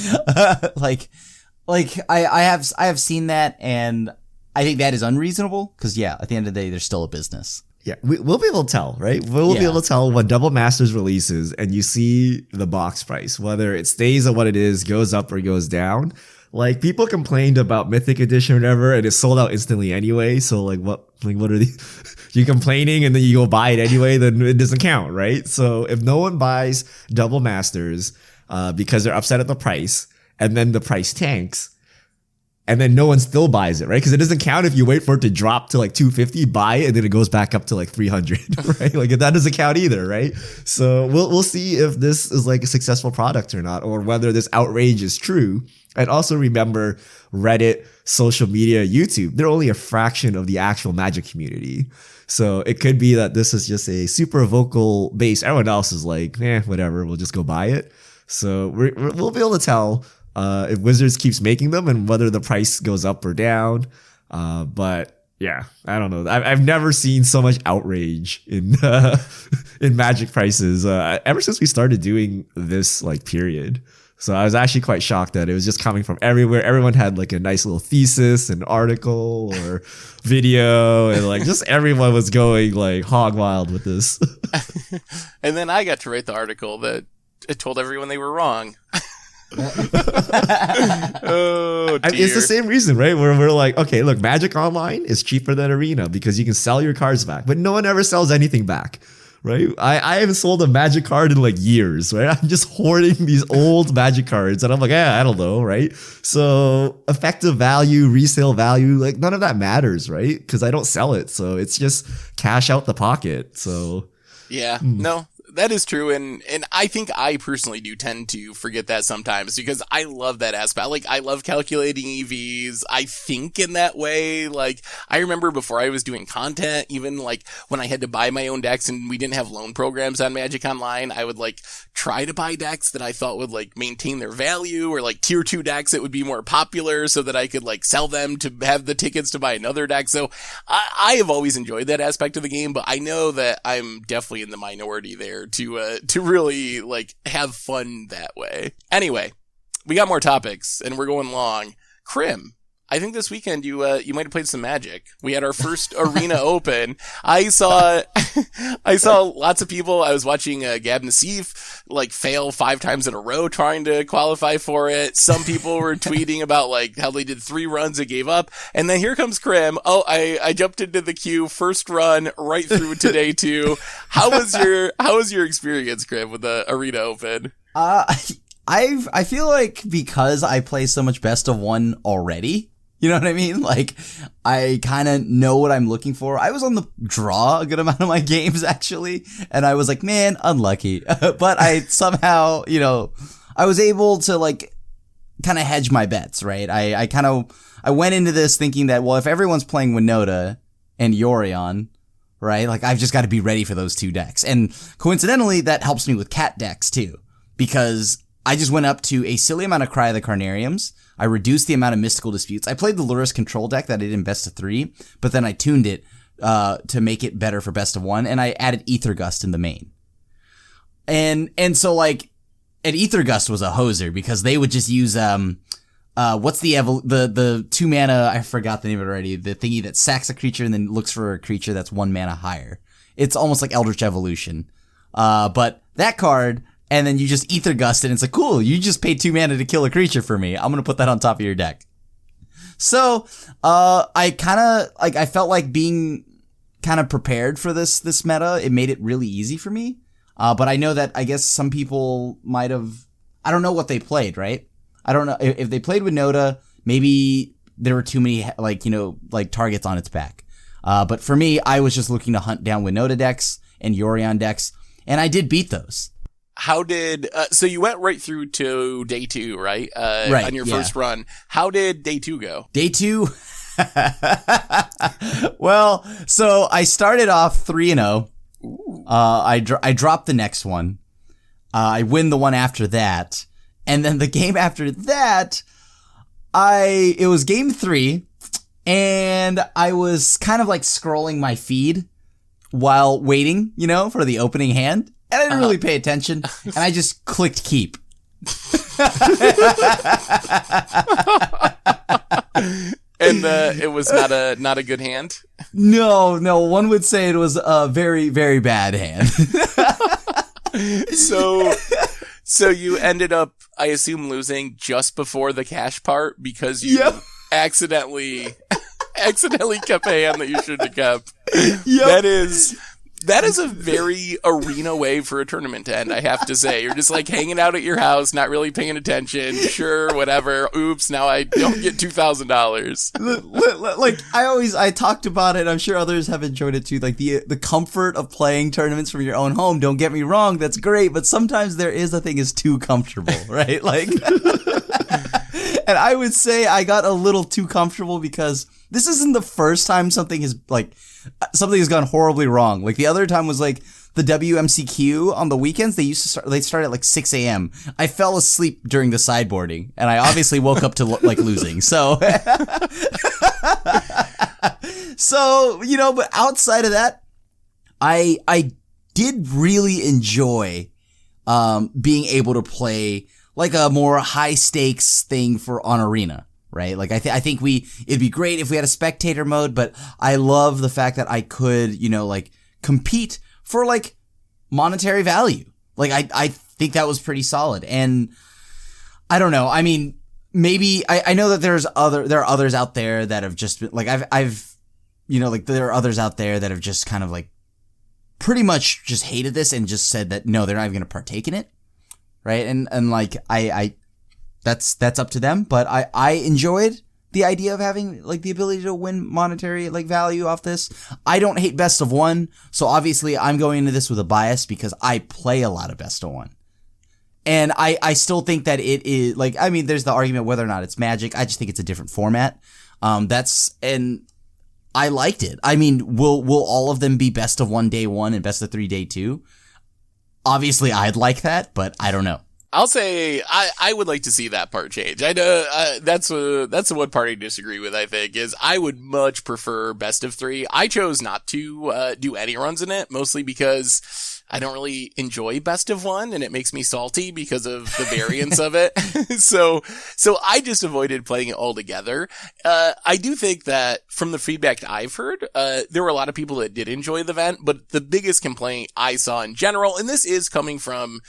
I have seen that, and I think that is unreasonable because, at the end of the day, there's still a business. Yeah, we'll be able to tell, right? We'll be Yeah. able to tell when Double Masters releases and you see the box price, whether it stays at what it is, goes up or goes down. Like, people complained about Mythic Edition or whatever, and it sold out instantly anyway. So like what are these? You complaining and then you go buy it anyway, then it doesn't count, right? So if no one buys Double Masters because they're upset at the price, and then the price tanks, and then no one still buys it, right? Because it doesn't count if you wait for it to drop to like 250, buy it, and then it goes back up to like 300, right? Like, that doesn't count either, right? So we'll see if this is like a successful product or not, or whether this outrage is true. And also remember, Reddit, social media, YouTube, they're only a fraction of the actual Magic community. So it could be that this is just a super vocal base. Everyone else is like, whatever, we'll just go buy it. So we'll be able to tell if Wizards keeps making them and whether the price goes up or down. But yeah, I don't know. I've never seen so much outrage in in Magic prices ever since we started doing this like period. So I was actually quite shocked that it was just coming from everywhere. Everyone had like a nice little thesis, an article or video, and like just everyone was going like hog wild with this. And then I got to write the article that it told everyone they were wrong. Oh, dear. It's the same reason, right? Where we're like, okay, look, Magic Online is cheaper than Arena because you can sell your cards back, but no one ever sells anything back, right? I haven't sold a Magic card in like years, right? I'm just hoarding these old Magic cards, and I'm like, I don't know, right? So effective value, resale value, like none of that matters, right? Because I don't sell it, so it's just cash out the pocket. So yeah, no. That is true, and I think I personally do tend to forget that sometimes because I love that aspect. Like, I love calculating EVs. I think in that way. Like, I remember before I was doing content, even like when I had to buy my own decks and we didn't have loan programs on Magic Online, I would like try to buy decks that I thought would like maintain their value, or like tier 2 decks that would be more popular so that I could like sell them to have the tickets to buy another deck. So I have always enjoyed that aspect of the game, but I know that I'm definitely in the minority there to really like have fun that way. Anyway, we got more topics and we're going long. Krim, I think this weekend you might have played some Magic. We had our first arena open. I saw lots of people. I was watching Gab Nassif like fail 5 times in a row trying to qualify for it. Some people were tweeting about like how they did 3 runs and gave up. And then here comes Krim. Oh, I jumped into the queue, first run right through to day 2. How was your experience, Krim, with the arena open? I feel like because I play so much best of 1 already, you know what I mean? Like, I kind of know what I'm looking for. I was on the draw a good amount of my games, actually, and I was like, man, unlucky. But I somehow, I was able to, like, kind of hedge my bets, right? I went into this thinking that, well, if everyone's playing Winota and Yorion, right, like, I've just got to be ready for those 2 decks. And coincidentally, that helps me with cat decks, too, because I just went up to a silly amount of Cry of the Carnariums. I reduced the amount of Mystical Disputes. I played the Lurrus control deck that I did in best of 3, but then I tuned it to make it better for best of 1, and I added Ether Gust in the main. And so like, and Ether Gust was a hoser because they would just use what's the 2 mana, I forgot the name of it already, the thingy that sacks a creature and then looks for a creature that's 1 mana higher. It's almost like Eldritch Evolution. But that card, and then you just Ether Gust it, and it's like, cool, you just paid 2 mana to kill a creature for me. I'm gonna put that on top of your deck. So, I felt like being kind of prepared for this meta. It made it really easy for me. But I know that I guess some people might have, I don't know what they played, right? I don't know if they played with Noda, maybe there were too many, targets on its back. But for me, I was just looking to hunt down Winota decks and Yorion decks, and I did beat those. How did, so you went right through to day 2, right? Right, on your first run. How did day 2 go? Day 2? Well, so I started off 3-0. I dropped the next one. I win the one after that. And then the game after that, it was game 3. And I was kind of like scrolling my feed while waiting, for the opening hand. And I didn't really pay attention, and I just clicked keep. And it was not a good hand. No, one would say it was a very, very bad hand. So you ended up, I assume, losing just before the cash part because you accidentally kept a hand that you shouldn't have kept. Yep. That is a very arena way for a tournament to end, I have to say. You're just like hanging out at your house, not really paying attention. Sure, whatever. Oops, now I don't get $2,000. Like I talked about it. I'm sure others have enjoyed it too. Like the comfort of playing tournaments from your own home. Don't get me wrong, that's great. But sometimes there is a thing is too comfortable, right? Like, and I would say I got a little too comfortable because this isn't the first time something has gone horribly wrong. Like the other time was like the WMCQ on the weekends. They start at like 6 a.m. I fell asleep during the sideboarding and I obviously woke up to like losing. So, but outside of that, I did really enjoy, being able to play like a more high stakes thing on Arena. Right? Like, I think it'd be great if we had a spectator mode, but I love the fact that I could, like compete for like monetary value. Like, I think that was pretty solid. And I don't know. I mean, maybe I know that there are others out there that have just been like, there are others out there that have just kind of like pretty much just hated this and just said that no, they're not even going to partake in it. Right. And like, that's up to them, but I enjoyed the idea of having like the ability to win monetary like value off this. I don't hate best of one, so obviously I'm going into this with a bias because I play a lot of best of one. And I still think that it is like, I mean, there's the argument whether or not it's Magic. I just think it's a different format. And I liked it. I mean, will all of them be best of one day one and best of three day two? Obviously I'd like that, but I don't know. I'll say I would like to see that part change. I know that's the one part I disagree with. I think is I would much prefer best of three. I chose not to do any runs in it, mostly because I don't really enjoy best of one, and it makes me salty because of the variance of it. So I just avoided playing it altogether. I do think that from the feedback that I've heard, there were a lot of people that did enjoy the event, but the biggest complaint I saw in general, and this is coming from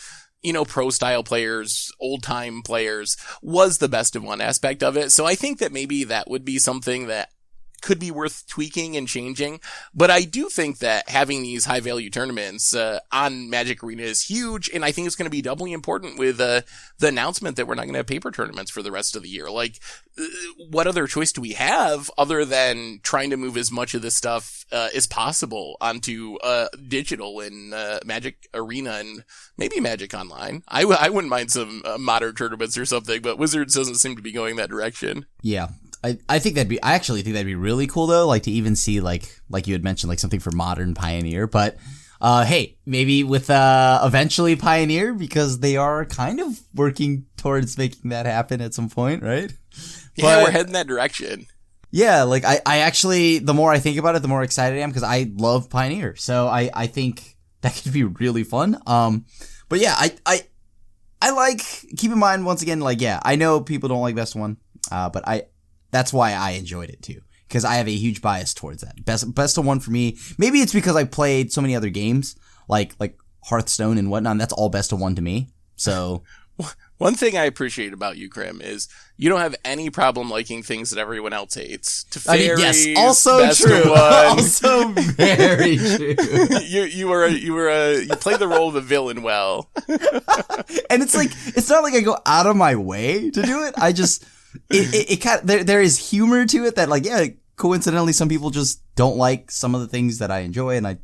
pro style players, old time players, was the best of one aspect of it. So I think that maybe that would be something that could be worth tweaking and changing. But I do think that having these high value tournaments on Magic Arena is huge. And I think it's going to be doubly important with the announcement that we're not going to have paper tournaments for the rest of the year. Like, what other choice do we have other than trying to move as much of this stuff as possible onto digital in Magic Arena and maybe Magic Online? I wouldn't mind some modern tournaments or something, but Wizards doesn't seem to be going that direction. Yeah. I actually think that'd be really cool though, like to even see like you had mentioned, like something for modern Pioneer, but hey, maybe with eventually Pioneer, because they are kind of working towards making that happen at some point, right? Yeah, we're heading that direction. Yeah, like I actually, the more I think about it, the more excited I am because I love Pioneer. So I think that could be really fun. But yeah, I like, keep in mind once again, like, yeah, I know people don't like best one, but that's why I enjoyed it too, because I have a huge bias towards that. Best of one for me. Maybe it's because I played so many other games like Hearthstone and whatnot. And that's all best of one to me. So one thing I appreciate about you, Krim, is you don't have any problem liking things that everyone else hates. Yes, also true. Also very true. You play the role of the villain well. And it's like, it's not like I go out of my way to do it. I just, it kind of, there is humor to it that, like, yeah, coincidentally some people just don't like some of the things that I enjoy, and I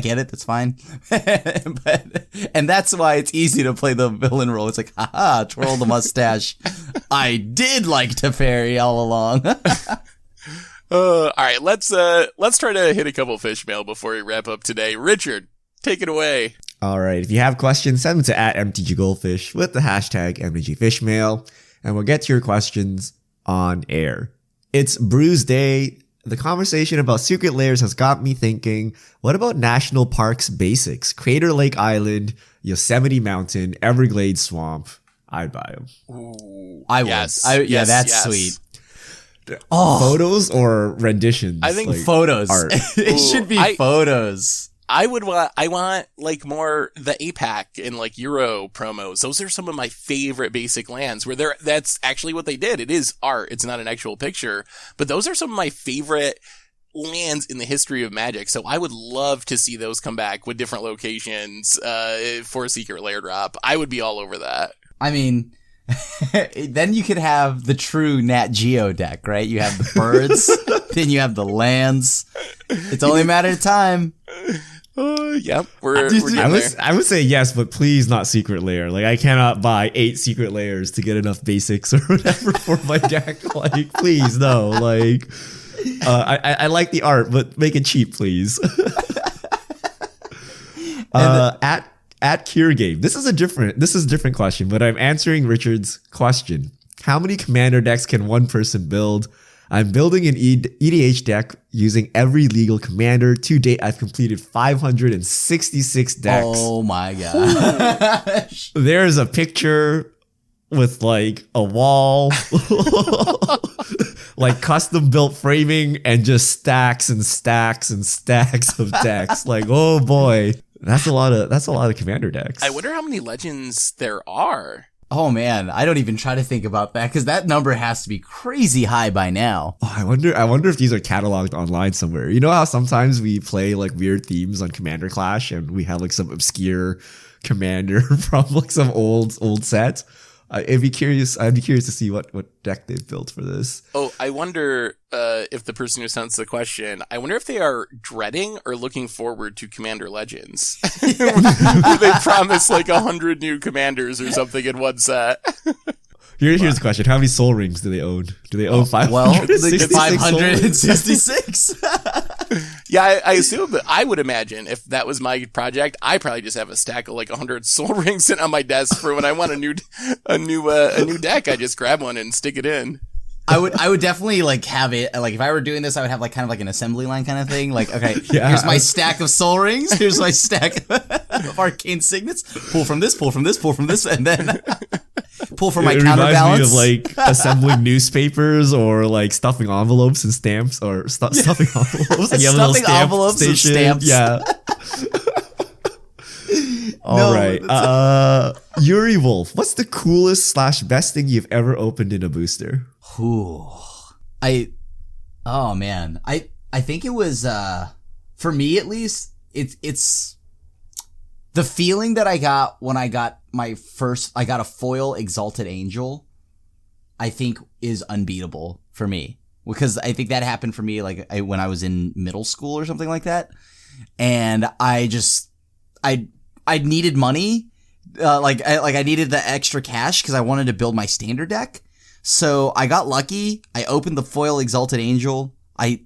get it, that's fine. And that's why it's easy to play the villain role. It's like, haha, twirl the mustache. I did like Teferi all along. All right, let's try to hit a couple fish mail before we wrap up today. Richard, take it away. All right, if you have questions, send them to @MTGGoldfish with the hashtag MTGFishmail, and we'll get to your questions on air. It's Brews Day. The conversation about secret layers has got me thinking, what about national parks basics? Crater Lake Island, Yosemite Mountain, Everglades Swamp. I'd buy them. Ooh, I would. yes. Yeah, that's sweet. Photos or renditions? I think like photos. art. It should be photos. I want like more the APAC and like Euro promos. Those are some of my favorite basic lands where that's actually what they did. It is art. It's not an actual picture, but those are some of my favorite lands in the history of Magic. So I would love to see those come back with different locations, for a secret lair drop. I would be all over that. I mean, then you could have the true Nat Geo deck, right? You have the birds, then you have the lands. It's only a matter of time. Yep, we're getting there. I would say yes, but please not secret lair. Like I cannot buy 8 secret layers to get enough basics or whatever for my deck. Like please no. Like I like the art, but make it cheap, please. At Cure Game, this is a different question, but I'm answering Richard's question. How many commander decks can one person build? I'm building an EDH deck using every legal commander. To date, I've completed 566 decks. Oh my gosh. There's a picture with like a wall, like custom built framing and just stacks and stacks and stacks of decks. Like, oh boy, that's a lot of commander decks. I wonder how many legends there are. Oh man, I don't even try to think about that because that number has to be crazy high by now. Oh, I wonder if these are cataloged online somewhere. You know how sometimes we play like weird themes on Commander Clash and we have like some obscure commander from like some old set? I'd be curious to see what deck they've built for this. Oh, I wonder if the person who sends the question, I wonder if they are dreading or looking forward to Commander Legends. They promise like 100 new commanders or something in one set. Here's the question. How many Soul Rings do they own? Do they own 566? Well, 566. Yeah, I assume that I would imagine if that was my project, I probably just have a stack of like 100 Soul Rings sitting on my desk for when I want a new deck. I just grab one and stick it in. I would definitely like have it. Like if I were doing this, I would have like kind of like an assembly line kind of thing. Like, okay, here's my stack of Soul Rings. Here's my stack of Arcane Signets. Pull from this, pull from this, pull from this, and then pull from my counterbalance. It reminds me of like assembling newspapers or like stuffing envelopes and stamps or stuffing envelopes. And you have stuffing envelopes and stamps. Yeah. All right. Yuri Wolf, what's the coolest / best thing you've ever opened in a booster? Ooh. Oh man. I think it was, for me at least, it's the feeling that I got when I got I got a foil Exalted Angel, I think is unbeatable for me. Because I think that happened for me like when I was in middle school or something like that. And I needed money. I needed the extra cash because I wanted to build my standard deck. So I got lucky. I opened the foil Exalted Angel. I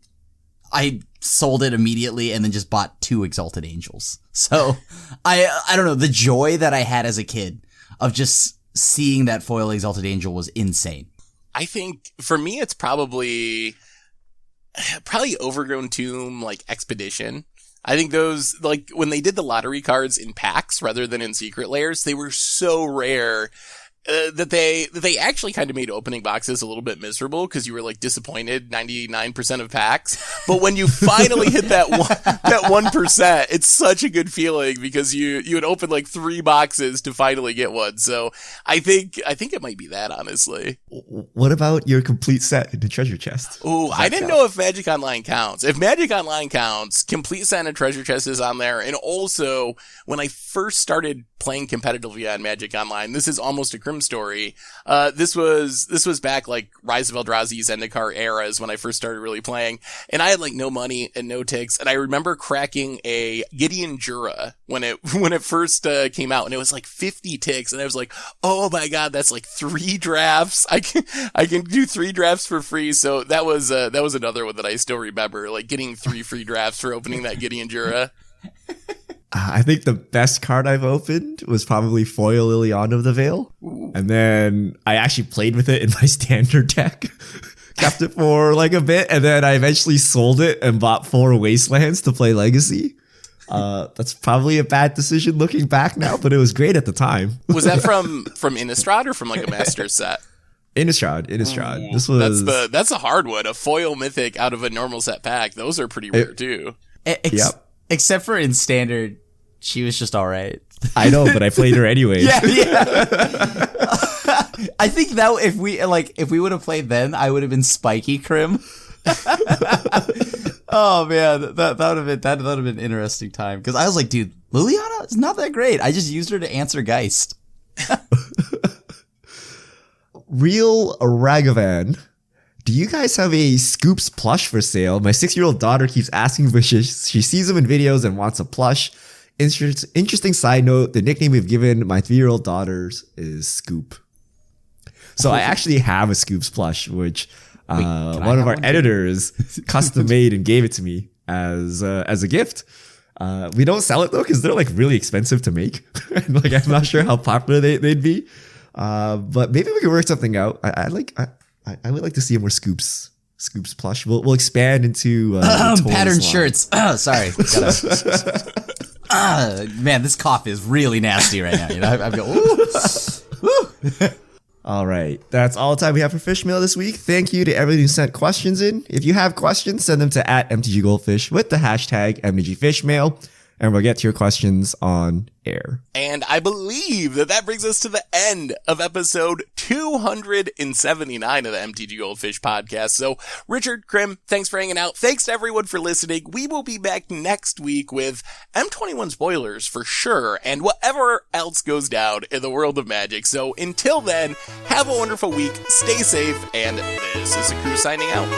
sold it immediately and then just bought 2 Exalted Angels. So I don't know, the joy that I had as a kid of just seeing that foil Exalted Angel was insane. I think for me, it's probably Overgrown Tomb, like Expedition. I think those, like, when they did the lottery cards in packs rather than in secret layers, they were so rare that they actually kind of made opening boxes a little bit miserable because you were like disappointed 99% of packs. But when you finally hit that 1%, it's such a good feeling because you would open like 3 boxes to finally get one. So I think it might be that, honestly. What about your complete set in the treasure chest? Oh, I didn't know if Magic Online counts. If Magic Online counts, complete set and treasure chest is on there. And also, when I first started playing competitively on Magic Online, this is almost a Crim story. This was back like Rise of Eldrazi, Zendikar eras when I first started really playing, and I had like no money and no ticks, and I remember cracking a Gideon Jura when it first came out, and it was like 50 ticks, and I was like, oh my god, that's like 3 drafts. I can do 3 drafts for free. So that was another one that I still remember, like getting 3 free drafts for opening that Gideon Jura. I think the best card I've opened was probably Foil Liliana of the Veil. Ooh. And then I actually played with it in my standard deck. Kept it for like a bit, and then I eventually sold it and bought 4 Wastelands to play Legacy. That's probably a bad decision looking back now, but it was great at the time. Was that from Innistrad or from like a master set? Innistrad. This was that's a hard one. A foil mythic out of a normal set pack. Those are pretty rare too. Yep. Except for in standard, she was just all right. I know, but I played her anyway. Yeah. I think that if we would have played then, I would have been Spiky Crim. Oh man, that would have been an interesting time, because I was like, dude, Liliana is not that great. I just used her to answer Geist. Real Ragavan. Do you guys have a Scoops plush for sale? My 6-year-old daughter keeps asking for she sees them in videos and wants a plush. Interesting side note, the nickname we've given my 3-year-old daughters is Scoop. So I actually have a Scoops plush, which one of our editors custom made and gave it to me as a gift. We don't sell it though, because they're like really expensive to make. And like I'm not sure how popular they'd be. But maybe we could work something out. I would like to see more Scoops plush. We'll expand into patterned shirts. Sorry. Man, this cough is really nasty right now. You know, I'm going, ooh. All right. That's all the time we have for Fish Mail this week. Thank you to everyone who sent questions in. If you have questions, send them to @MTGGoldfish with the hashtag MTGFishmail, and we'll get to your questions on air. And I believe that brings us to the end of episode 279 of the MTG Goldfish podcast. So, Richard, Krim, thanks for hanging out. Thanks to everyone for listening. We will be back next week with M21 spoilers for sure, and whatever else goes down in the world of Magic. So, until then, have a wonderful week, stay safe, and this is the crew signing out.